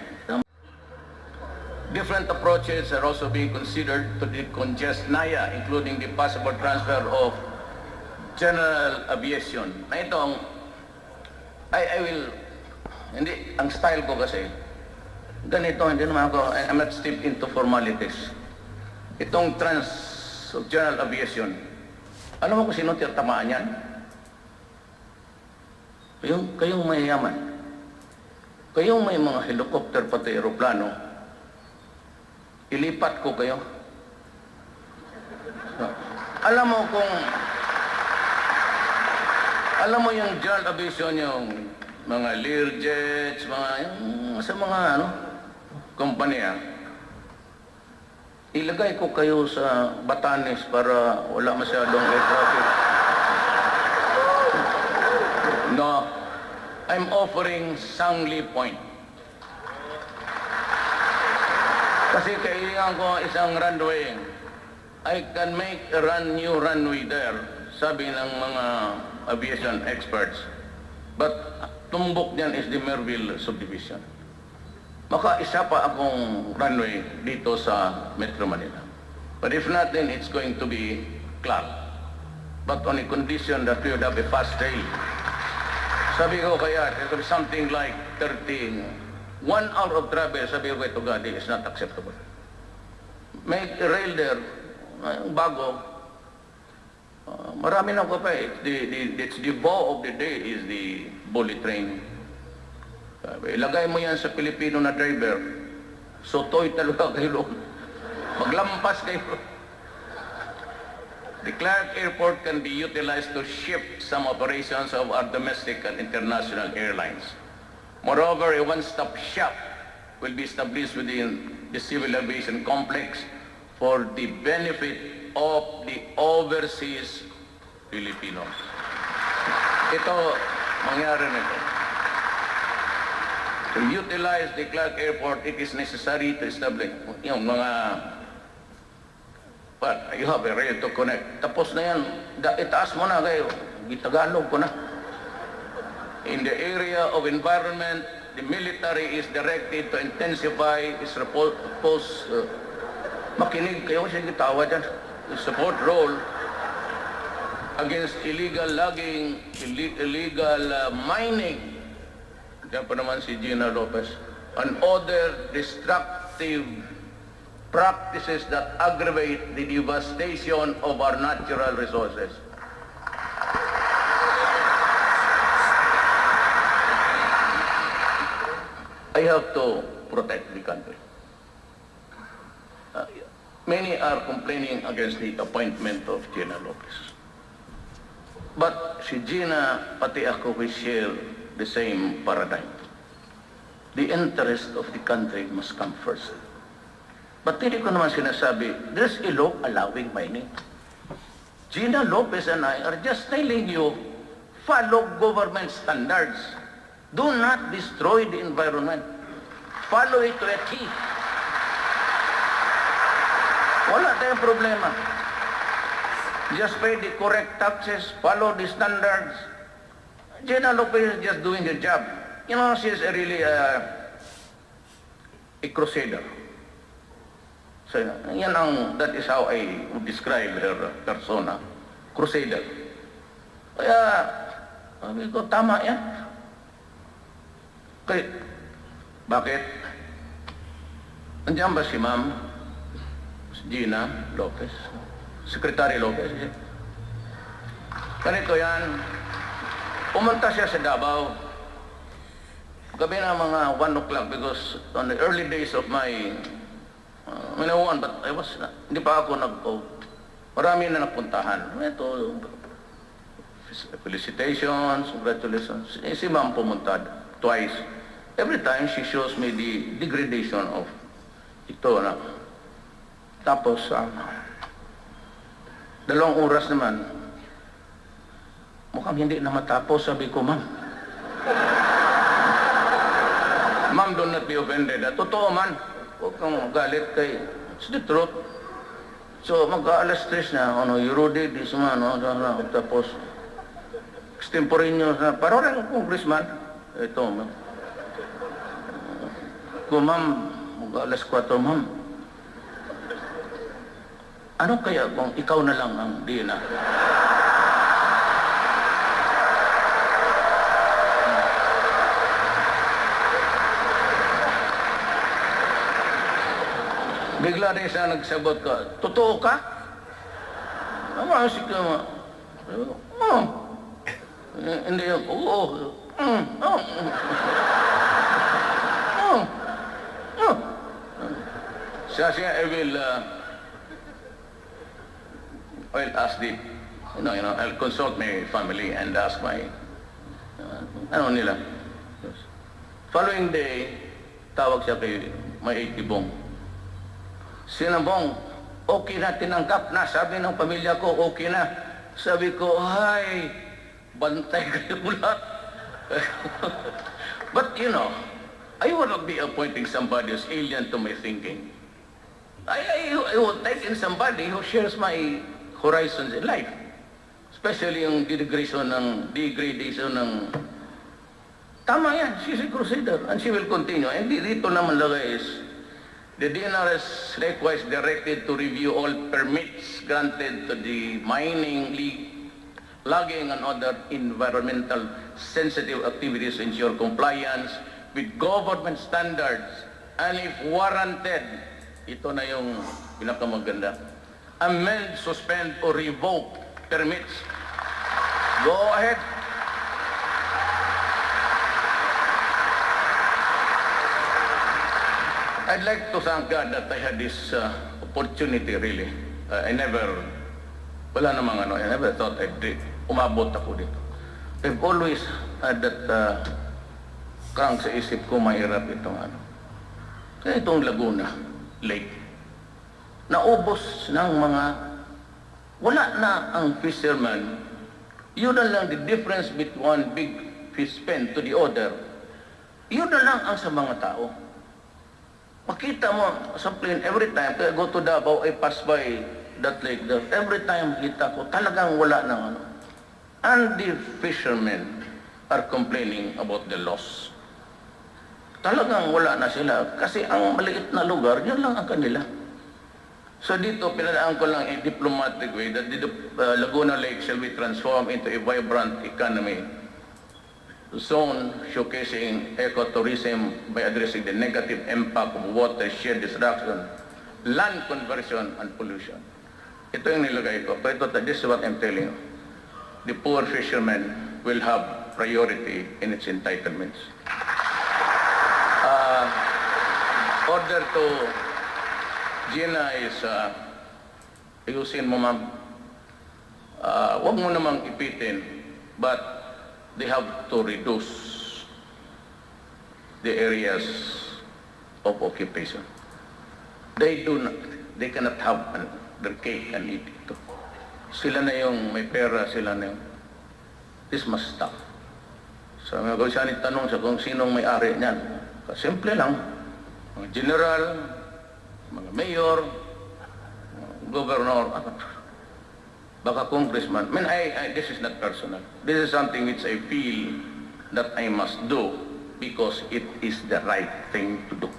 Different approaches are also being considered to decongest NAIA, including the possible transfer of general aviation. Na itong, I will, hindi, ang style ko kasi, ganito, hindi naman ako, I'm not steeped into formalities. Itong of general aviation, alam mo kung sino tiyatamaan yan? Kayong mayayaman. Kayong may mga helicopter pati aeroplano, ilipat ko kayo. Alam mo yung general aviation, yung mga Learjets, sa mga kumpanya, ilagay ko kayo sa Batanes para wala masyadong air traffic. No, I'm offering Sangli Point. Kasi kailangan ko isang runway. I can make a new runway there, sabi ng mga aviation experts. But tumbok niyan is the Merville subdivision. Maka isa pa akong runway dito sa Metro Manila. But if not, then it's going to be Clark. But on a condition that we would have a fast rail. Sabi ko kaya, it will be something like 1 hour of travel, sabi ko kay Tugadi, is not acceptable. Make a rail there, bago. Marami na ko pa eh. It's the bow of the day is the bullet train. Ilagay mo yan sa Pilipino na driver, sotoy talaga kayo. Maglampas kayo. The Clark Airport can be utilized to shift some operations of our domestic and international airlines. Moreover, a one-stop shop will be established within the civil aviation complex for the benefit of the overseas Filipinos. Ito, mangyari nito. To utilize the Clark Airport, it is necessary to establish yung mga, but you have a rail to connect. Tapos na yan, itaas mo na kayo, Tagalog ko na. In the area of environment, the military is directed to intensify its makinig kayo siya gitawa dyan, support role against illegal logging, illegal mining. Diyan pa naman si Gina Lopez. And other destructive practices that aggravate the devastation of our natural resources. I have to protect the country. Many are complaining against the appointment of Gina Lopez. But si Gina, pati ako, we share the same paradigm. The interest of the country must come first. But hindi ko naman sinasabi, there's a law allowing mining. Gina Lopez and I are just telling you, follow government standards. Do not destroy the environment. Follow it to a T. Wala tayong problema. Just pay the correct taxes, follow the standards. Gina Lopez is just doing her job. You know, she's really a crusader. So, that is how I would describe her persona. Crusader. Kaya, sabi ko, tama yan. Kaya, bakit? Andiyan ba si Ma'am Gina Lopez? Secretary Lopez? Ganito yan. Pumunta siya sa Davao. Gabi na mga 1 o'clock because on the early days of my but I was, hindi pa ako marami na napuntahan. Ito, felicitations, congratulations. Si Ma'am pumunta twice. Every time she shows me the degradation of ito na. Tapos, 2 oras naman, mukhang hindi na matapos, sabi ko, Ma'am. Ma'am, do not be offended. Totoo man, huwag kang galit kay, it's the truth. So, mag-alas 3 na, Rudy, this man, tapos, extemporaneous na, parang rin congressman. Ito, Ma'am. Kung Ma'am, mag-alas 4, Ma'am. Ano kaya kung ikaw na lang ang Dina? Bigla rin siya nagsagot ka, totoo ka? Namasik ka, hindi yan, oo. Siya, I'll ask I'll consult my family and ask my, nila. Following day, tawag siya kay may 80 bong. Sinabong, okay na, tinanggap na. Sabi ng pamilya ko, okay na. Sabi ko, ay, bantay kayo lahat. But I will not be appointing somebody who's alien to my thinking. I will take in somebody who shares my horizons in life. Especially yung degradation ng tama yan, she's a crusader and she will continue. And dito naman lagay is the DNR is likewise directed to review all permits granted to the mining, logging, and other environmental sensitive activities to ensure compliance with government standards. And if warranted, ito na yung pinakamaganda, amend, suspend, or revoke permits. Go ahead. I'd like to thank God that I had this opportunity really. I never thought umabot ako dito. I've always had that crank sa isip ko, mahirap itong Kaya itong Laguna, lake. Naubos ng mga, wala na ang fisherman. Yun na lang the difference between one big fish pen to the other. Yun na lang ang sa mga tao. Makita mo sa plane every time, I go to Davao, I pass by that lake there. Every time kita ko, talagang wala ng ano. And the fishermen are complaining about the loss. Talagang wala na sila kasi ang maliit na lugar, yun lang ang kanila. So dito, pinadaan ko lang in diplomatic way that the Laguna Lake shall be transformed into a vibrant economy zone showcasing ecotourism by addressing the negative impact of watershed destruction, land conversion, and pollution. Ito yung nilagay ko. Pero this is what I'm telling you. The poor fishermen will have priority in its entitlements. Order to Gina is, ayusin mo ma'am, huwag mo namang ipitin, but they have to reduce the areas of occupation. They cannot have their cake and eat it. Sila na yung may pera, sila na yung, this must stop. So, kung siya tanong siya kung sinong may-ari niyan, simple lang, mga general, mga mayor, governor, baka congressman. I mean, this is not personal. This is something which I feel that I must do because it is the right thing to do.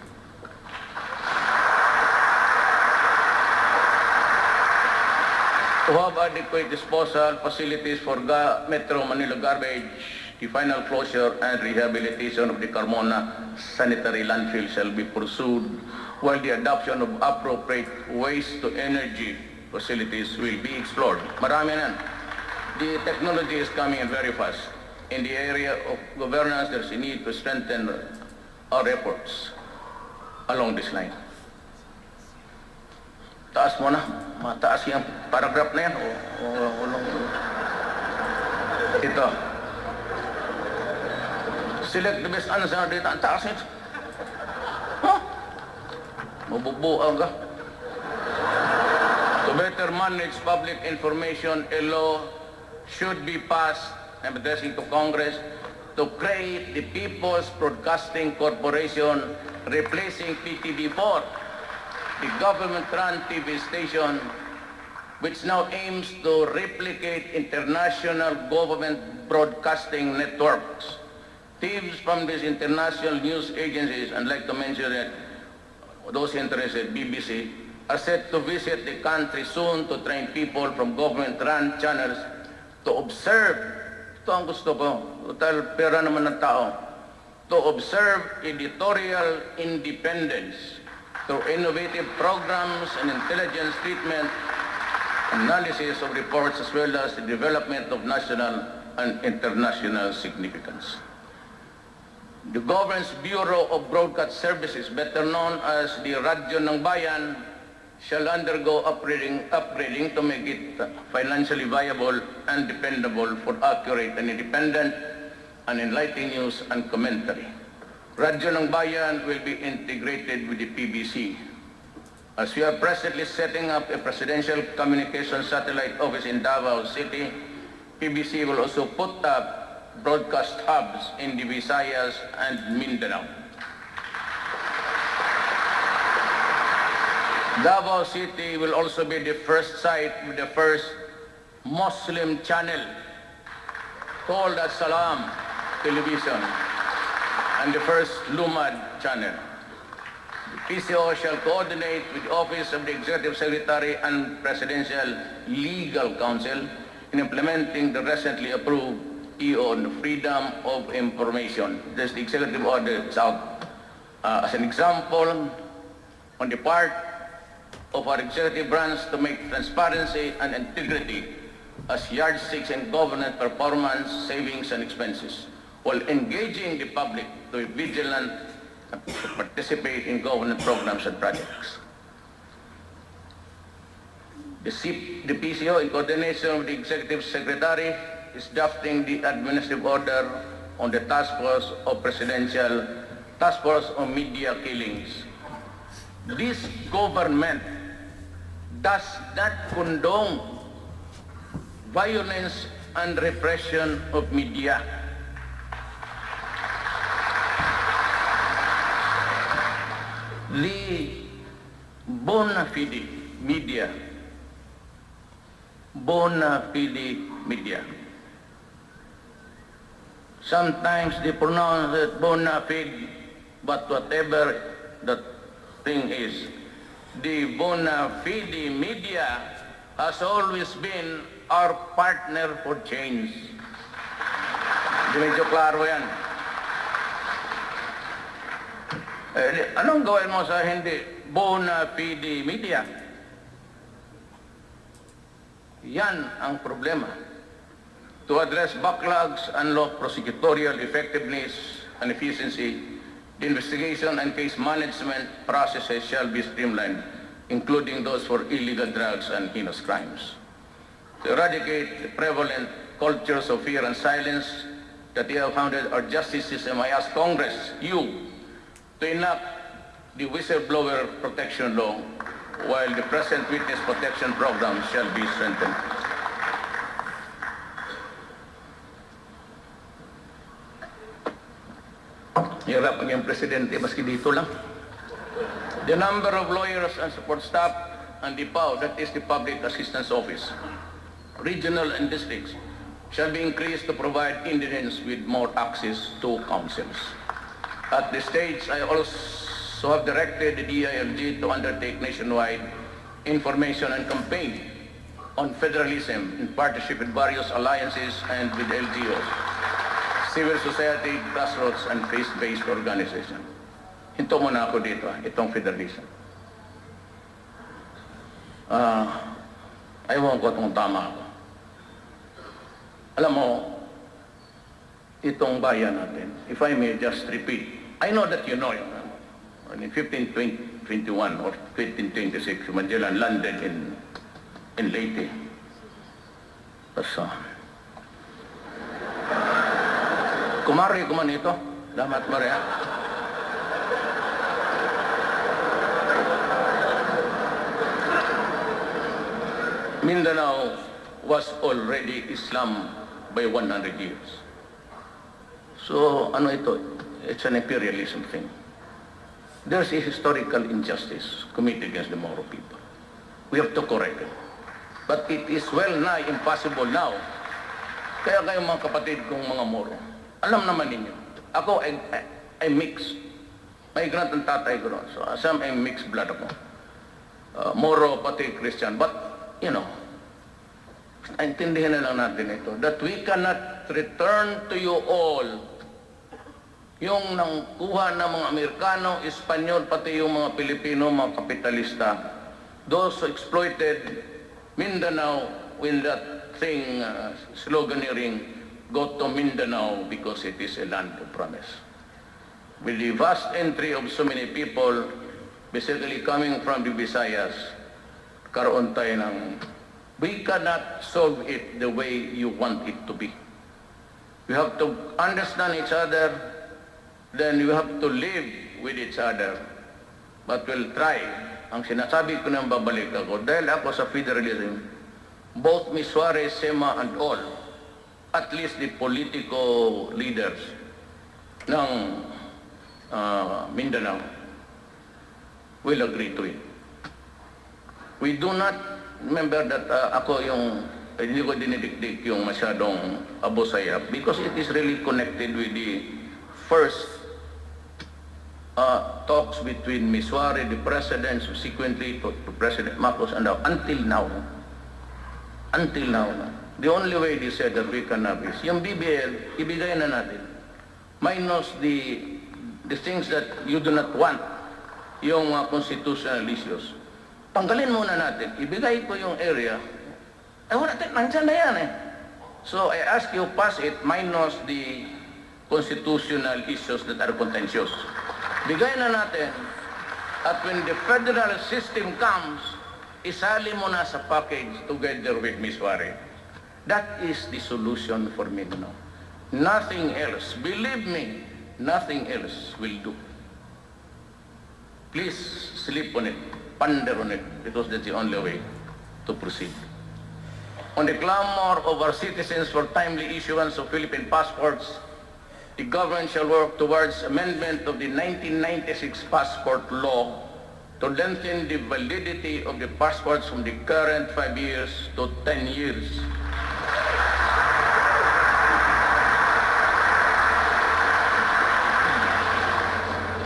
To have adequate disposal facilities for Metro Manila garbage, the final closure and rehabilitation of the Carmona sanitary landfill shall be pursued, while the adoption of appropriate waste-to-energy facilities will be explored. Marami na. The technology is coming in very fast. In the area of governance, there's a need to strengthen our efforts along this line. Taas mo na. Mataas yung paragraph na yan. Ito. Select the best answer dito. Ang taas nito. Huh? Mabubuang ka. To better manage public information, a law should be passed, I'm addressing to Congress, to create the People's Broadcasting Corporation, replacing PTV4, the government-run TV station, which now aims to replicate international government broadcasting networks. Teams from these international news agencies, I'd like to mention that those interested, BBC, are set to visit the country soon to train people from government-run channels to observe, ito ang gusto ko, total pera naman ng tao, to observe editorial independence through innovative programs and intelligence treatment, analysis of reports, as well as the development of national and international significance. The Government's Bureau of Broadcast Services, better known as the Radyo ng Bayan, shall undergo upgrading to make it financially viable and dependable for accurate and independent and enlightening news and commentary. Radyo ng Bayan will be integrated with the PBC. As we are presently setting up a presidential communication satellite office in Davao City, PBC will also put up broadcast hubs in the Visayas and Mindanao. Davao City will also be the first site with the first Muslim channel called as Salam Television and the first Lumad channel. The PCO shall coordinate with the Office of the Executive Secretary and Presidential Legal Counsel in implementing the recently approved EO on the Freedom of Information. This the executive order is out. As an example, on the part of our executive branch to make transparency and integrity as yardsticks in government performance, savings, and expenses, while engaging the public to be vigilant and to participate in government programs and projects. The PCO, in coordination with the Executive Secretary, is drafting the administrative order on the Task Force on Media Killings. this government does not condone violence and repression of media. The bona fide media, sometimes they pronounce it bona fide, but whatever the thing is, the bona fide media has always been our partner for change. Hindi medyo klaro yan. Anong gawin mo sa hindi bona fide media? Yan ang problema. To address backlogs and law prosecutorial effectiveness and efficiency, the investigation and case management processes shall be streamlined, including those for illegal drugs and heinous crimes. To eradicate the prevalent cultures of fear and silence that you have founded our justice system, I ask Congress, you, to enact the whistleblower protection law while the present witness protection program shall be strengthened. Hirap ang presidente, maski dito lang. The number of lawyers and support staff and the PAO, that is the Public Assistance Office, regional and districts, shall be increased to provide Indians with more access to counsels. At this stage, I also have directed the DILG to undertake nationwide information and campaign on federalism in partnership with various alliances and with LGOs, civil society, grassroots, and faith-based organization. Hinto muna ako dito, itong federalism. Ayaw ko itong tama ako. Alam mo, itong bayan natin, if I may just repeat, I know that you know it. In 1521 or 1526, Magellan landed in Leyte. Tapos, kumari ko man ito. Damat Maria. Mindanao was already Islam by 100 years. So, ano ito? It's an imperialism thing. There's a historical injustice committed against the Moro people. We have to correct it. But it is well nigh impossible now. Kaya kayo mga kapatid kong mga Moro, alam naman ninyo, ako ay mix. Migrant ang tatay ko ron. So, asam ay mixed blood ako. Moro, pati Christian. But, you know, intindihan na lang natin ito, that we cannot return to you all yung nangkuha ng mga Amerikano, Espanyol, pati yung mga Pilipino, mga kapitalista, those who exploited Mindanao with that thing, sloganeering, go to Mindanao because it is a land of promise. With the vast entry of so many people, basically coming from the Visayas, karoon tayo ng, we cannot solve it the way you want it to be. We have to understand each other, then you have to live with each other. But we'll try. Ang sinasabi ko nang babalik ako, dahil ako sa federalism, both Ms. Suarez, Sema, and all, at least the political leaders ng Mindanao will agree to it. We do not, remember that ako yung, hindi ko dinidikdik yung masyadong abusayap because it is really connected with the first talks between Ms. Suarez, the president, subsequently to President Marcos, and until now, the only way they said that we can have is, yung BBL, ibigay na natin, minus the things that you do not want, yung constitutional issues. Tanggalin muna natin, ibigay ko yung area, wala natin, nandyan na yan eh. So I ask you, pass it minus the constitutional issues that are contentious. Bigay na natin, at when the federal system comes, isali mo na sa package together with Ms. Suarez. That is the solution for Mindanao. Nothing else, believe me, nothing else will do. Please sleep on it, ponder on it, because that's the only way to proceed. On the clamor of our citizens for timely issuance of Philippine passports, the government shall work towards amendment of the 1996 passport law to lengthen the validity of the passports from the current 5 years to 10 years.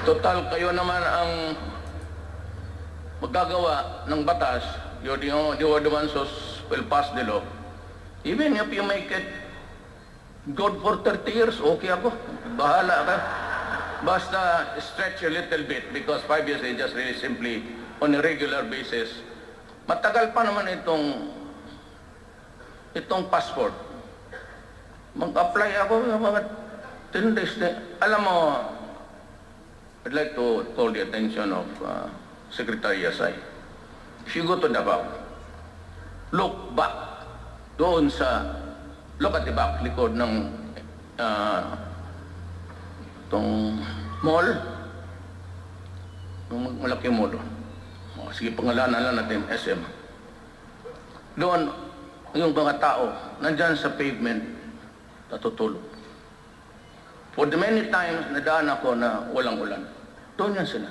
Total, kayo naman ang magagawa ng batas. You're the ones who will pass the law. Even if you make it good for 30 years, okay ako. Bahala ka. Basta stretch a little bit because 5 years is just really simply on a regular basis. Matagal pa naman itong passport. Mag-apply ako mga 10 days. Alam mo, I'd like to call the attention of Secretary Yasay. If you go to Davao, look back doon look at the back, likod ng itong mall, yung malaking mall. Sige, pangalanan lang natin, SM. Doon, yung mga tao, nandyan sa pavement, natutulog. For the many times nadaan ako na walang ulan, doon yan sila.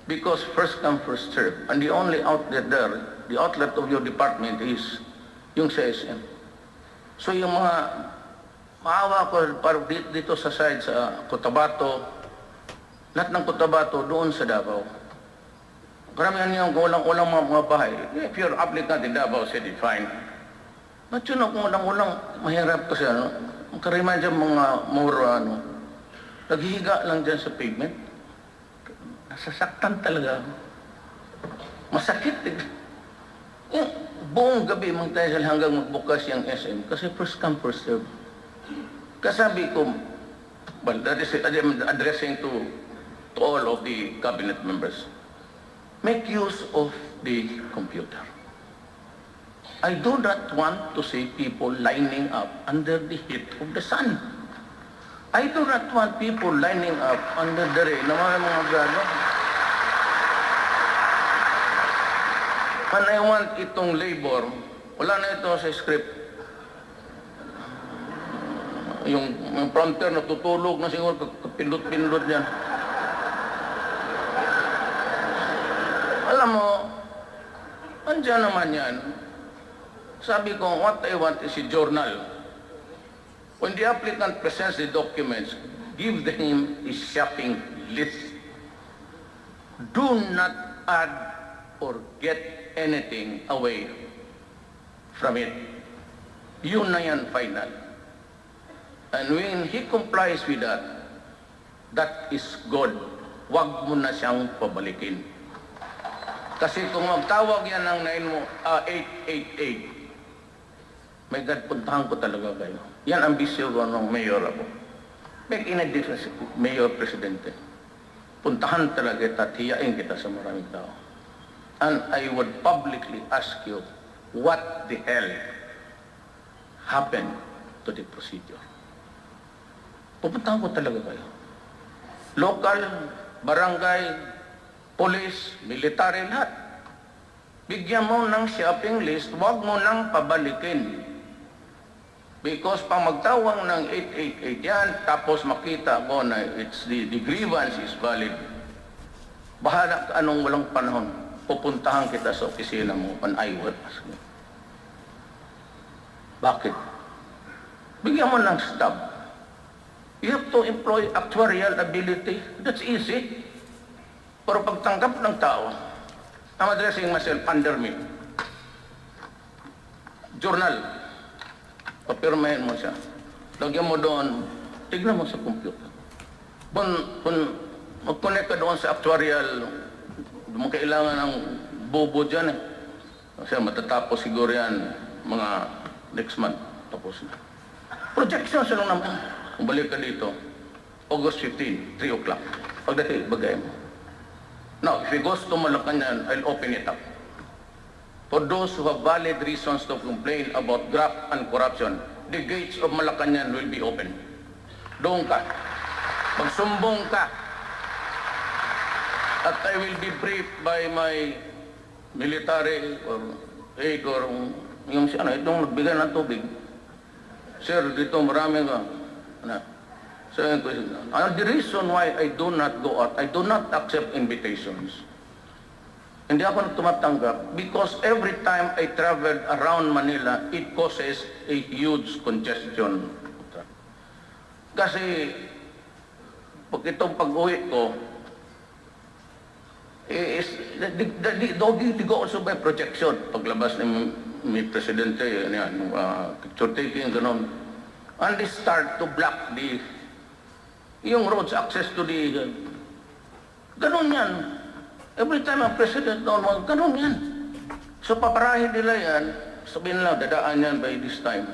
Because first come, first serve. And the only outlet there, the outlet of your department is yung sa SM. So yung mga maawa ko para dito sa side sa Cotabato, lahat ng Cotabato doon sa Davao. Karamihan yung walang mga bahay. If you're applicant in Davao City, fine. But yun kung walang mahirap kasi karamihan dyan mga moro naghihiga lang dyan sa pavement. Nasasaktan talaga. Masakit buong gabi magtayo hanggang magbukas yung SM kasi first come first serve. Kasabi ko, well, that is addressing to all of the cabinet members. Make use of the computer. I do not want to see people lining up under the heat of the sun. I do not want people lining up under the rain na mga gano'n. When I want itong labor, wala na ito sa script. Yung prompter natutulog na siguro, pindot-pindot yan. Alam mo, andyan naman yan. Sabi ko, what I want is a journal. When the applicant presents the documents, give him a shopping list. Do not add or get anything away from it. Yun na yan final. And when he complies with that, that is good. Huwag mo na siyang pabalikin. Kasi kung magtawag yan ng 888, may God, puntahan ko talaga kayo. Yan ang bisyo ko ng mayor ako. Make in a difference, mayor, presidente. Puntahan talaga kita at hiyain kita sa maraming tao. And I would publicly ask you, what the hell happened to the procedure? Pupuntahan ko talaga kayo. Local, barangay, police, military, lahat. Bigyan mo ng shopping list, huwag mo nang pabalikin. Because pag magtawang ng 888 yan, tapos makita ko na the grievance is valid, bahala ka anong walang panahon, pupuntahan kita sa opisina mo on I will ask you. Bakit? Bigyan mo ng staff. You have to employ actuarial ability. That's easy. Pero pagtanggap ng tao, I'm addressing myself under me. Journal. Papirmahin mo siya. Lagyan mo doon, tignan mo sa computer. Kung mag-connect ka doon sa actuarial, mo kailangan ng bobo dyan eh. Kasi matatapos siguro yan mga next month. Tapos na. Projections lang naman. Kung balik ka dito, August 15, 3 o'clock. Pagdating, bagay mo. Now, if it goes to Malacanang, I'll open it up. For those who have valid reasons to complain about graft and corruption, the gates of Malacanang will be open. Doon ka. Magsumbong ka. at I will be briefed by my military or aid or yung itong nagbigay ng tubig. Sir, dito marami ka. So, the reason why I do not go out, I do not accept invitations. Hindi ako tumatanggap because every time I traveled around Manila, it causes a huge congestion. Kasi pag itong pag-uwi ko, di go also by projection. Paglabas ni may presidente, picture taking, gano'n. And they start to block yung roads access to the, gano'n yan. Every time ang president noon, gano'n yan. So paparahin nila yan, sabihin nila, dadaan yan by this time.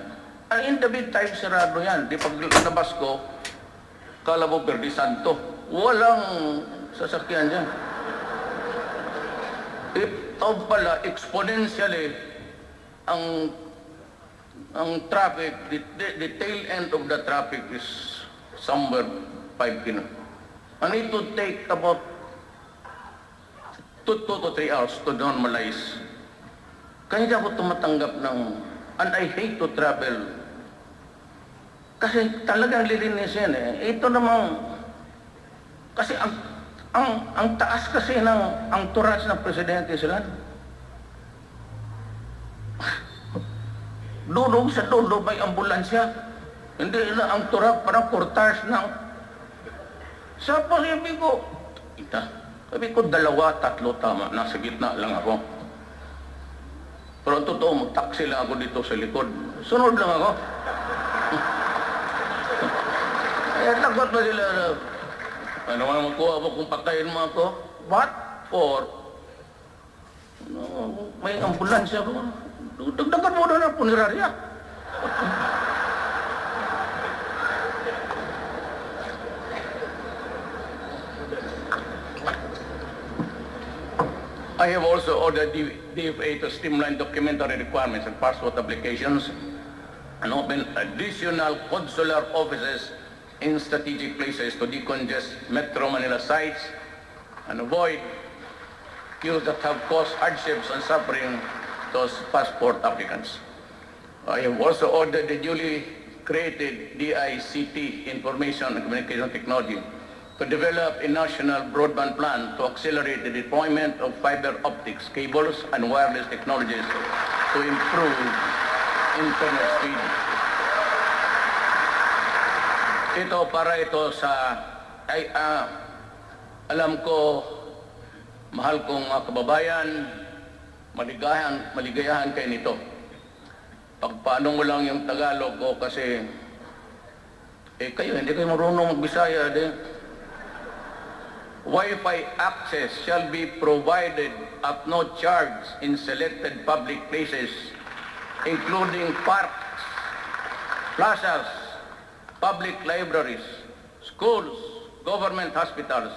And in the meantime, sarado yan. Di pag nabas ko, kala mo Verde Santo. Walang sasakyan dyan. Ito pala, exponentially, ang traffic, the tail end of the traffic is somewhere 5 km. I need to take about 2 to 3 hours to normalize. Kaya hindi ako tumatanggap ng, and I hate to travel. Kasi talagang lilinisin eh. Ito namang, kasi ang taas kasi ng, ang turas ng presidente sila. Dulog sa dulo may ambulansya. Hindi na ang turak, parang portage ng, sa sabi ko, sabi ko 2, 3 tama, nasa gitna lang ako. Pero ang totoo, mag-taxi lang ako dito sa likod. Sunod lang ako. Kaya lagot na sila na, ano man makuha mo kung patayin mo ako? What for? No, may ambulansya ko. Dagdagan mo na punerarya. I have also ordered DFA to streamline documentary requirements and passport applications and open additional consular offices in strategic places to decongest Metro Manila sites and avoid queues that have caused hardships and suffering to passport applicants. I have also ordered the newly created DICT, Information and Communication Technology, to develop a national broadband plan to accelerate the deployment of fiber optics cables and wireless technologies to improve internet speed. Ito para ito sa alam ko, mahal kong mga kababayan, maligayahan kayo nito. Pagpaano mo lang yung Tagalog ko kasi kayo, hindi kayo marunong magbisaya din. Wi-Fi access shall be provided at no charge in selected public places, including parks, plazas, public libraries, schools, government hospitals,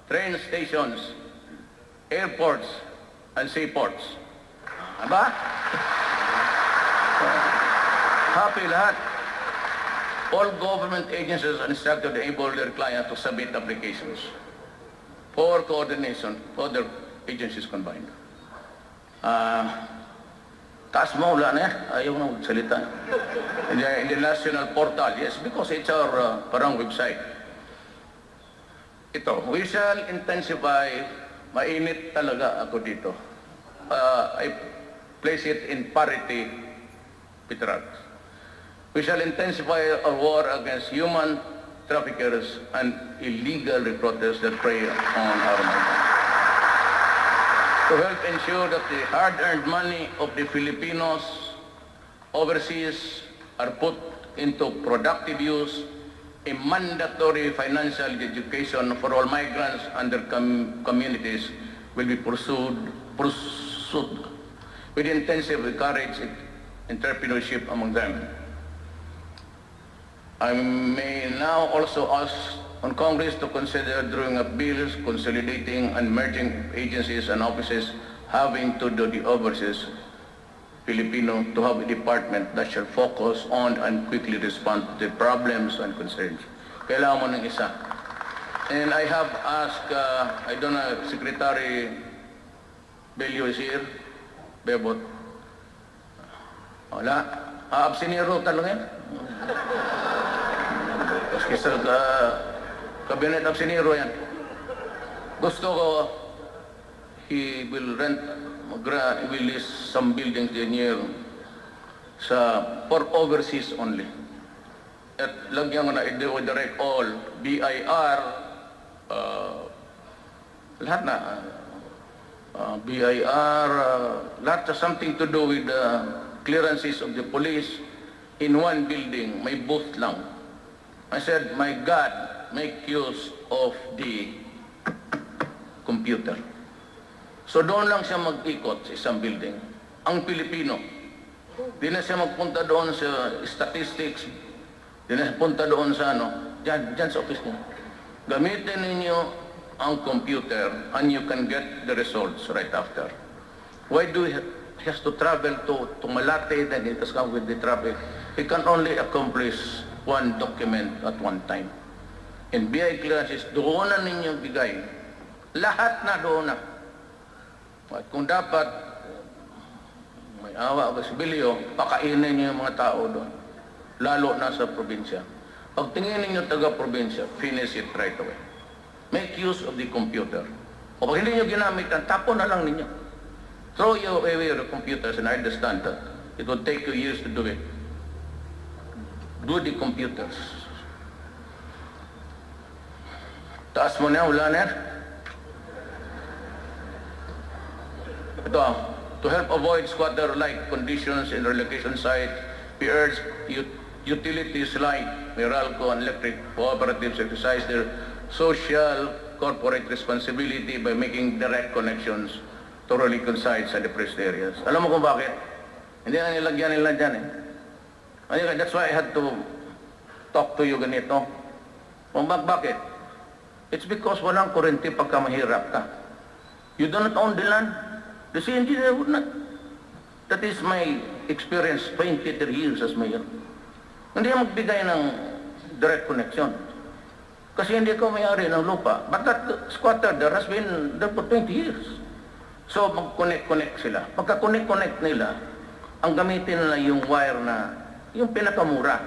train stations, airports, and seaports. Aba? Happy lahat. All government agencies are instructed to enable their clients to submit applications for coordination, other agencies combined. Taas mo, wala na yan. Ayaw na magsalita. In the national portal, yes, because it's our parang website. Ito, we shall intensify, mainit talaga ako dito. I place it in parity with drugs. We shall intensify our war against human traffickers and illegal recruiters that prey on our migrants. To help ensure that the hard-earned money of the Filipinos overseas are put into productive use, a mandatory financial education for all migrants and their communities will be pursued with intensive courage and entrepreneurship among them. I may now also ask on Congress to consider drawing up bills consolidating and merging agencies and offices having to do the overseas Filipino to have a department that shall focus on and quickly respond to the problems and concerns. Kailangan mo ng isa. And I have asked, I don't know if Secretary Bello is here, Bebot. Wala. Absinero talaga yan. Kasi sa cabinet absinero yan. Gusto ko, he will lease some buildings din here for overseas only. At lagyan ko na i-direct all, BIR, lahat na, BIR, lahat na something to do with clearances of the police in one building, may booth lang. I said, my God, make use of the computer. So doon lang siya mag-ikot sa isang building. Ang Pilipino, di na siya magpunta doon sa statistics, di na siya punta doon sa dyan sa office niya. Gamitin ninyo ang computer and you can get the results right after. Why do he has to travel to Malate, then it has come with the traffic? He can only accomplish one document at one time. In BI clearances, doon na ninyo bigay. Lahat na doon na. At kung dapat may awa o sibilyo, pakainin niyo yung mga tao doon. Lalo na sa probinsya. Pag tingin ninyo taga-probinsya, finish it right away. Make use of the computer. O pag hindi nyo ginamit, tapon na lang ninyo. Throw you away the computers, and I understand that. It will take you years to do it. Do the computers. Taas mo na, wala na yan. Ito, to help avoid squatter-like conditions in relocation sites, we urge utilities like Meralco and electric cooperatives exercise their social corporate responsibility by making direct connections to relocation sites sa depressed areas. Alam mo kung bakit? Hindi na nilagyan nila dyan eh. That's why I had to talk to you ganito. Kung bakit? It's because walang kurente pagka mahirap ka. You do not own the land. The city engineer would not. That is my experience 23 years as mayor. Hindi na magbigay ng direct connection. Kasi hindi ko may-ari ng lupa. But that squatter there has been there for 20 years. So mag-connect sila. Pagka-connect nila, ang gamitin nila yung wire na, yung pinakamura.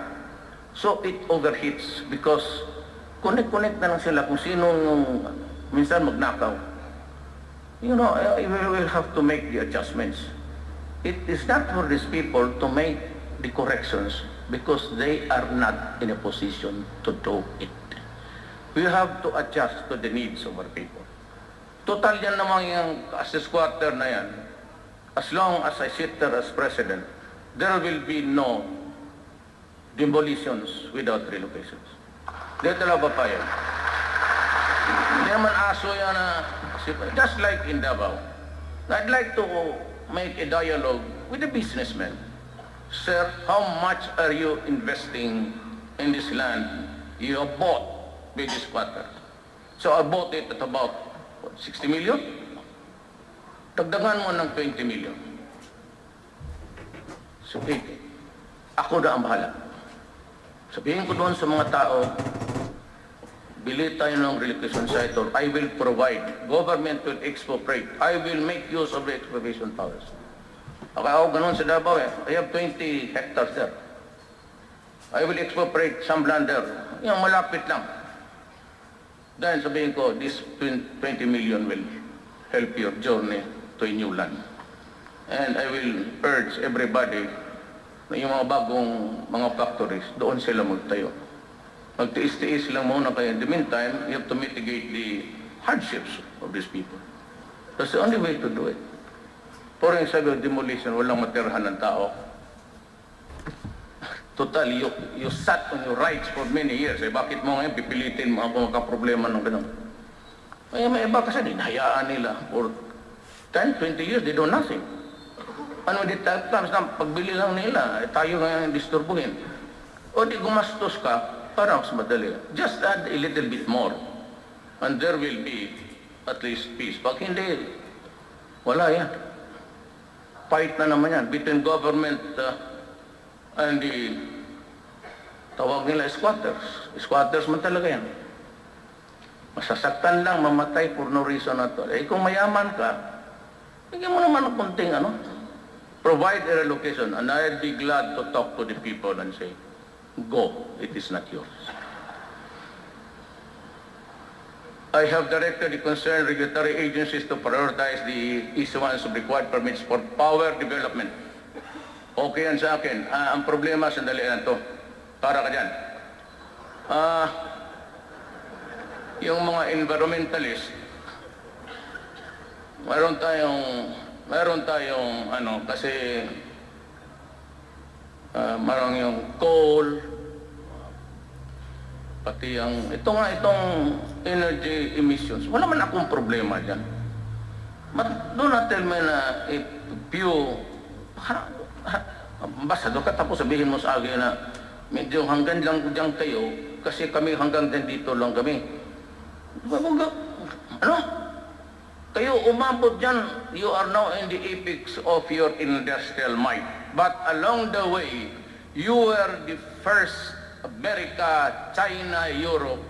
So it overheats because connect na lang sila kung sino minsan magnakaw. You know, we will have to make the adjustments. It is not for these people to make the corrections because they are not in a position to do it. We have to adjust to the needs of our people. Total yan naman yung as a squatter na yan, as long as I sit there as president, there will be no demolitions without relocations. Dito lang ba pa yan? Hindi naman aso yan na, just like in Davao. I'd like to make a dialogue with the businessmen. Sir, how much are you investing in this land you have bought by the squatter? So I bought it at about, 60 million? Dagdagan mo ng 20 million. So, ako na ang bahala. Sabihin ko doon sa mga tao, bili tayo ng relocation site or I will provide. Government will expropriate. I will make use of the expropriation powers. Ako ganun sa Davao eh. I have 20 hectares there. I will expropriate some land there. Yung malapit lang. Then sabihin ko, this 20 million will help your journey to a new land. And I will urge everybody na yung mga bagong mga factories, doon sila magtayo. Magtiis-tiis lang muna kayo. In the meantime, you have to mitigate the hardships of these people. That's the only way to do it. Pero yung sabi of demolition, walang matirahan ng tao. Total, you sat on your rights for many years. Eh, bakit mo ngayon pipilitin mo ako magka-problema ng gano'n? May iba kasi hinahayaan nila for 10, 20 years, they do nothing. Ano di times na pagbili lang nila, tayo ngayon disturbuhin. O di gumastos ka, para mas madali. Just add a little bit more. And there will be at least peace. Pag hindi, wala yan. Fight na naman yan between government and the tawag nila squatters. Squatters man talaga yan. Masasaktan lang, mamatay for no reason at all. Eh kung mayaman ka, bigyan mo naman ng konting provide a relocation, and I'd be glad to talk to the people and say, go, it is not yours. I have directed the concerned regulatory agencies to prioritize the issuance of required permits for power development. Okay yan sa akin. Ang problema, sandali lang to. Para ka dyan. Yung mga environmentalist, meron tayong kasi marang yung coal, pati itong energy emissions. Wala man akong problema dyan. But do not tell me na if you, basta doon ka tapos sabihin mo sa akin na medyo hanggang lang dyan kayo kasi kami hanggang dito lang kami. Kayo umabot dyan, you are now in the apex of your industrial might. But along the way, you were the first America, China, Europe,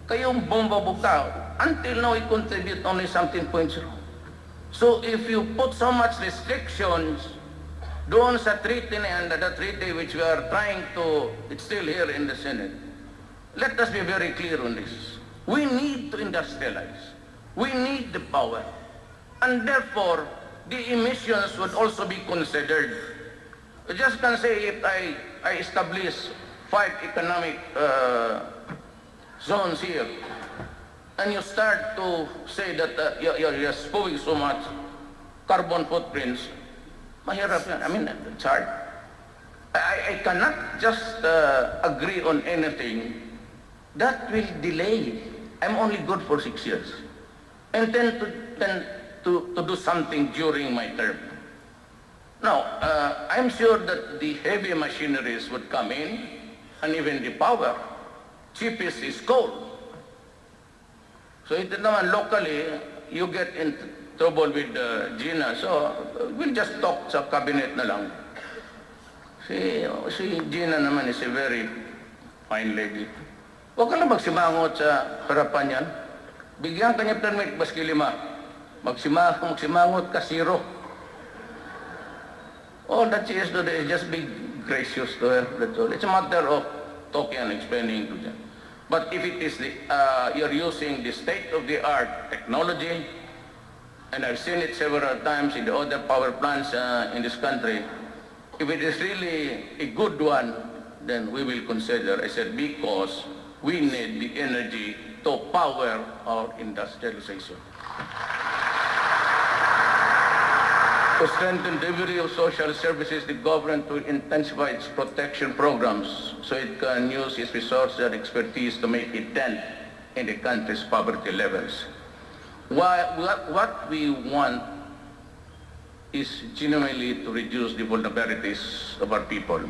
kayong bumbabuka. Until now, we contribute only something 0.0. So if you put so much restrictions doon sa treaty and the treaty which we are trying to, it's still here in the Senate, let us be very clear on this. We need to industrialize. We need the power. And therefore, the emissions would also be considered. I just can say if I establish 5 economic zones here, and you start to say that you're spewing so much carbon footprints, mahirap yan. I mean, it's hard. I cannot just agree on anything that will delay. I'm only good for 6 years. And then to do something during my term. Now, I'm sure that the heavy machineries would come in, and even the power. Cheapest is coal. So ito naman locally, you get in trouble with Gina. So we'll just talk sa cabinet na lang. Si Gina naman is a very fine lady. Huwag ka lang magsimangot sa harapan yan. Bigyan ka niya permit, baski 5. Magsimangot ka 0. All that she has to do is just be gracious to her. That's all. It's a matter of talking and explaining to them. But if it is you're using the state-of-the-art technology, and I've seen it several times in the other power plants in this country, if it is really a good one, then we will consider, I said, because we need the energy to power our industrialization. To strengthen delivery of social services, the government will intensify its protection programs so it can use its resources and expertise to make a dent in the country's poverty levels. What we want is genuinely to reduce the vulnerabilities of our people,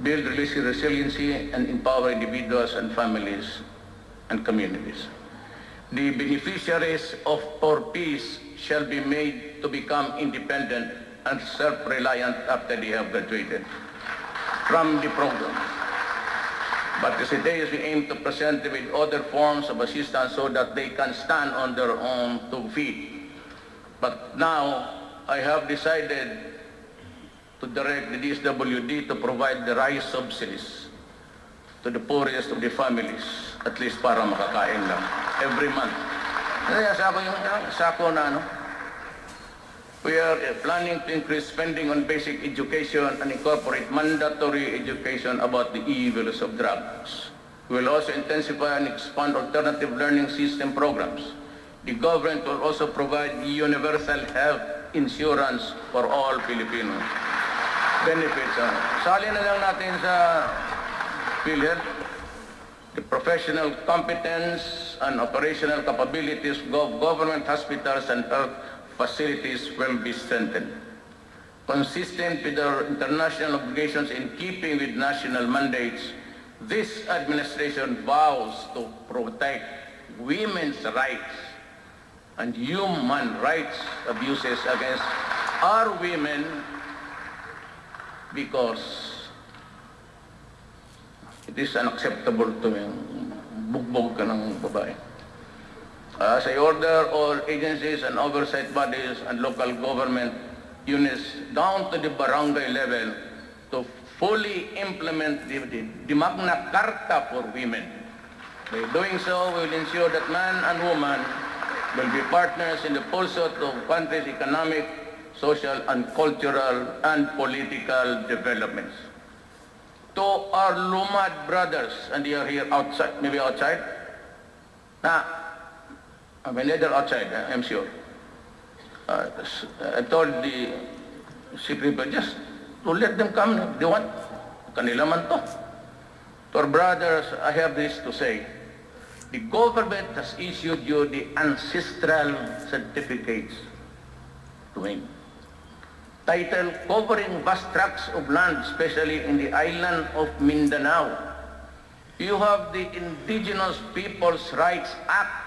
build resiliency, and empower individuals and families and communities. The beneficiaries of our peace shall be made to become independent and self-reliant after they have graduated from the program. But as it is, we aim to present them with other forms of assistance so that they can stand on their own 2 feet. But now, I have decided to direct the DSWD to provide the rice subsidies to the poorest of the families, at least para makakain lang, every month. Kaya sako na we are planning to increase spending on basic education and incorporate mandatory education about the evils of drugs. We will also intensify and expand alternative learning system programs. The government will also provide universal health insurance for all Filipinos. Benefits. Sali na lang natin sa PhilHealth. The professional competence and operational capabilities of government hospitals and health facilities will be strengthened. Consistent with our international obligations in keeping with national mandates, this administration vows to protect women's rights and human rights abuses against our women because it is unacceptable to me bugbog ka ng babae. As I order all agencies and oversight bodies and local government units down to the barangay level to fully implement the Magna Carta for women. By doing so, we will ensure that man and woman will be partners in the pursuit of country's economic, social, and cultural and political developments. To our Lumad brothers, and they are here outside, maybe outside. I mean, they're outside, I'm sure. I told the secretary just to let them come if they want. Kanila man to. To our brothers, I have this to say. The government has issued you the ancestral certificates to him. Title covering vast tracts of land, especially in the island of Mindanao. You have the Indigenous Peoples' Rights Act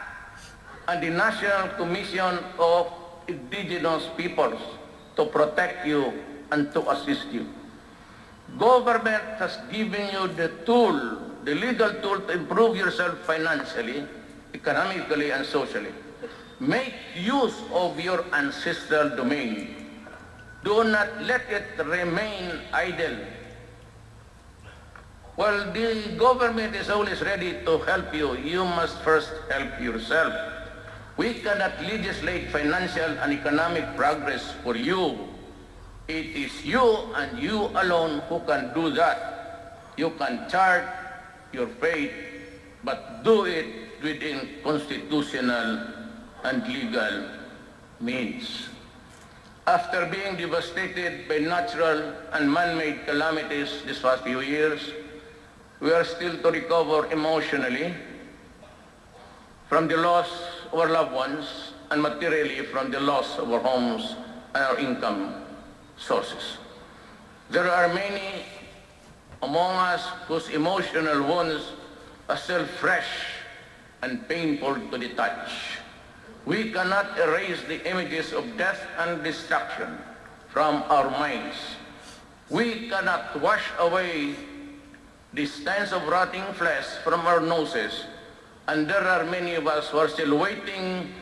and the National Commission of Indigenous Peoples to protect you and to assist you. Government has given you the tool, the legal tool to improve yourself financially, economically, and socially. Make use of your ancestral domain. Do not let it remain idle. While the government is always ready to help you, you must first help yourself. We cannot legislate financial and economic progress for you. It is you and you alone who can do that. You can chart your fate, but do it within constitutional and legal means. After being devastated by natural and man-made calamities these past few years, we are still to recover emotionally from the loss of our loved ones and materially from the loss of our homes and our income sources. There are many among us whose emotional wounds are still fresh and painful to the touch. We cannot erase the images of death and destruction from our minds. We cannot wash away the stench of rotting flesh from our noses, and there are many of us who are still waiting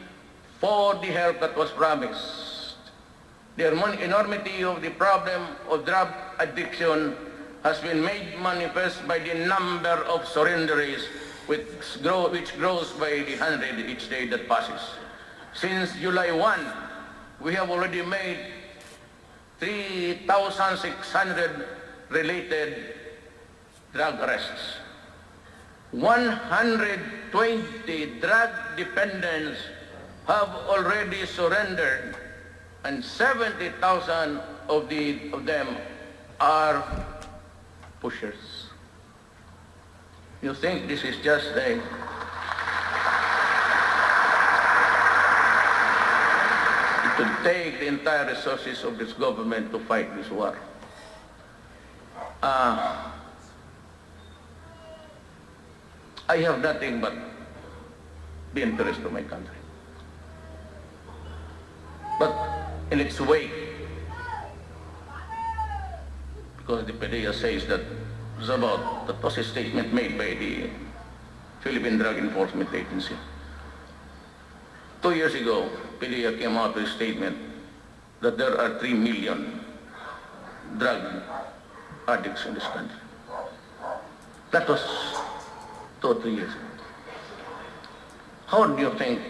for the help that was promised. The enormity of the problem of drug addiction has been made manifest by the number of surrenderies which grows by the hundred each day that passes. Since July 1, we have already made 3,600 related drug arrests. 120 drug dependents have already surrendered, and 70,000 of them are pushers. You think this is just a to take the entire resources of this government to fight this war. I have nothing but the interest of my country. But in its way, because the PDEA says that that was a statement made by the Philippine Drug Enforcement Agency. 2 years ago, PDEA came out with a statement that there are 3 million drug addicts in this country. That was 2 or 3 years ago. How do you think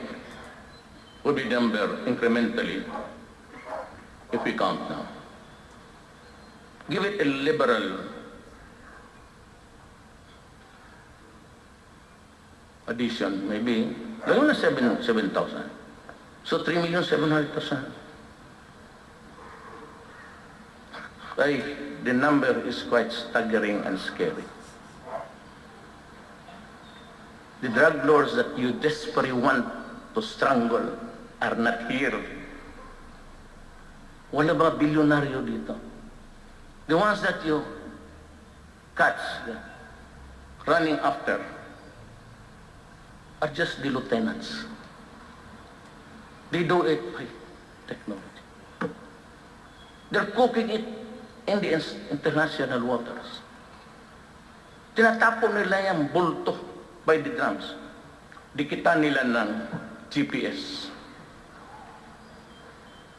would be the number incrementally if we count now? Give it a liberal addition, maybe, lalo na 7,000. So 3,700,000. The number is quite staggering and scary. The drug lords that you desperately want to strangle are not here. Wala ba bilyonaryo dito? The ones that you catch running after are just the lieutenants. They do it by technology. They're cooking it in the international waters. Tinatapon nila yung bulto by the drums. Dikitan nila ng GPS.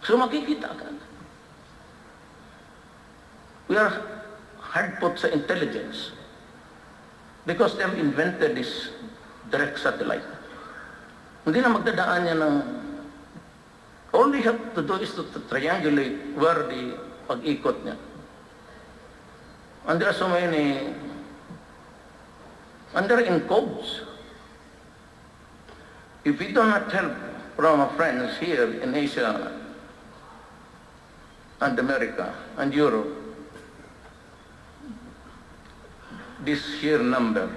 So makikita ka. We are hard put sa intelligence because they have invented this direct satellite. Hindi na magdadaan niya ng... All they have to do is to triangulate where the pag-ikot niya. And there are so many... And they're in codes. If we do not help from our friends here in Asia and America and Europe, this sheer number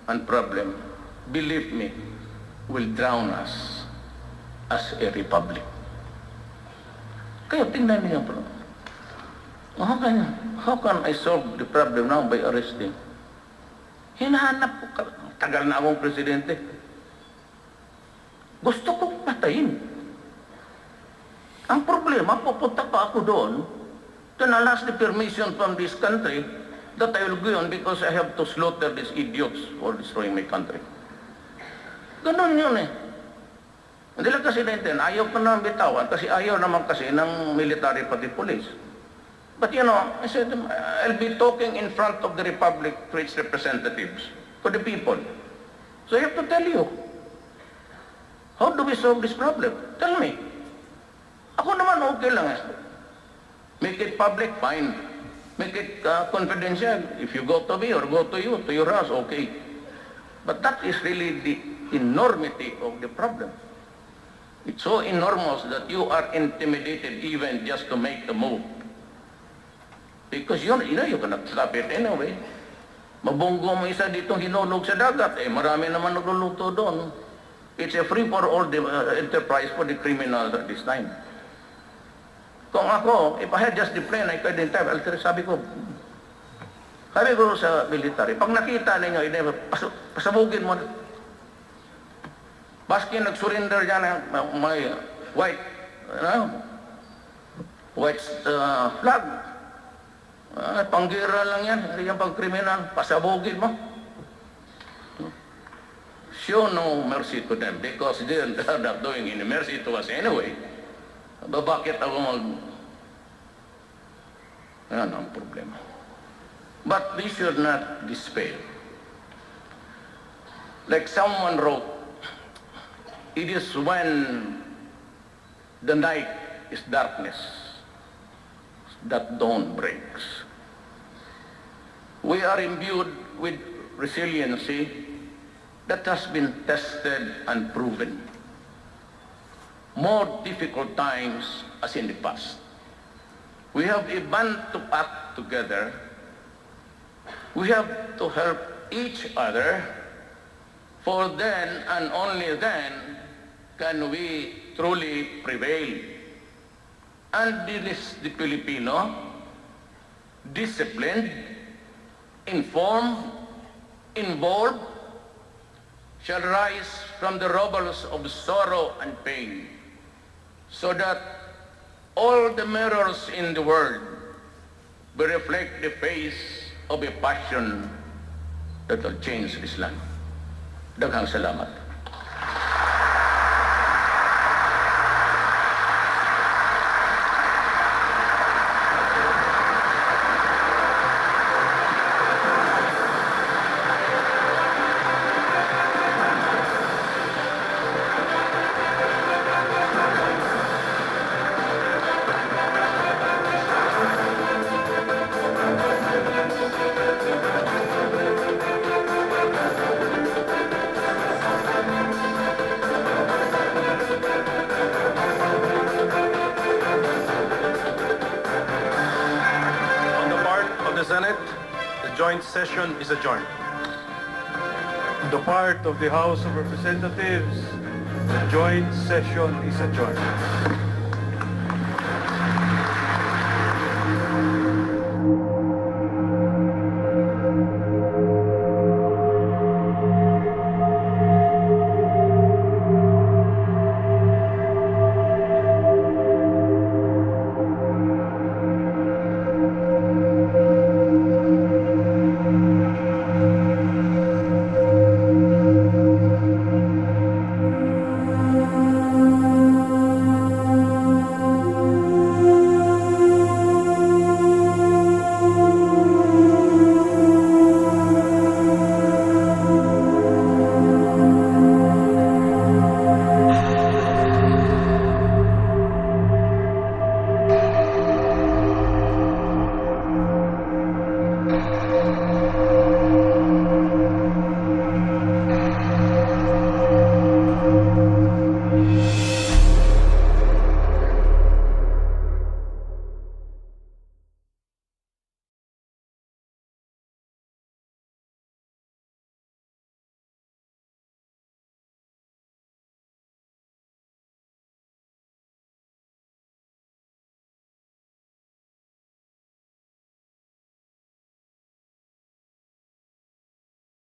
and problem, believe me, will drown us as a republic. Kaya tingnan niyo po. How can I solve the problem now by arresting? Hinahanap ko, tagal na akong presidente. Gusto kong patayin. Ang problema, pupunta pa ako doon, then I'll ask the permission from this country that I will go on because I have to slaughter these idiots for destroying my country. Ganon yun eh. Hindi lang kasi natin, ayaw ko na bitawan kasi ayaw naman kasi ng military pati police. But you know, I said, I'll be talking in front of the Republic to its representatives, to the people. So I have to tell you, how do we solve this problem? Tell me. Ako naman okay lang eh. Make it public, fine. Make it confidential. If you go to me or go to you, to your house, okay. But that is really the enormity of the problem. It's so enormous that you are intimidated even just to make the move. Because you know you cannot stop it anyway. Mabunggo mo isa ditong hinulog sa dagat, eh marami naman nagluluto doon. It's a free-for-all enterprise for the criminals at this time. Kung ako, if I had just the plane, I couldn't have, sabi ko sa military, pag nakita ninyo, pasabugin mo. Baski nag-surrender dyan ng may white flag. Panggira lang yan, hindi yan pang-kriminal, pasabugin mo. Show no mercy to them because they are not doing any mercy to us anyway. Bakit ako yan ang problema. But we should not despair. Like someone wrote, it is when the night is darkness that dawn breaks. We are imbued with resiliency that has been tested and proven. More difficult times as in the past. We have a bond to act together. We have to help each other, for then and only then can we truly prevail. And this the Filipino, disciplined, informed, involved, shall rise from the rubbles of sorrow and pain, so that all the mirrors in the world will reflect the face of a passion that will change this land. Daghang salamat. Senate, the joint session is adjourned. On the part of the House of Representatives, the joint session is adjourned.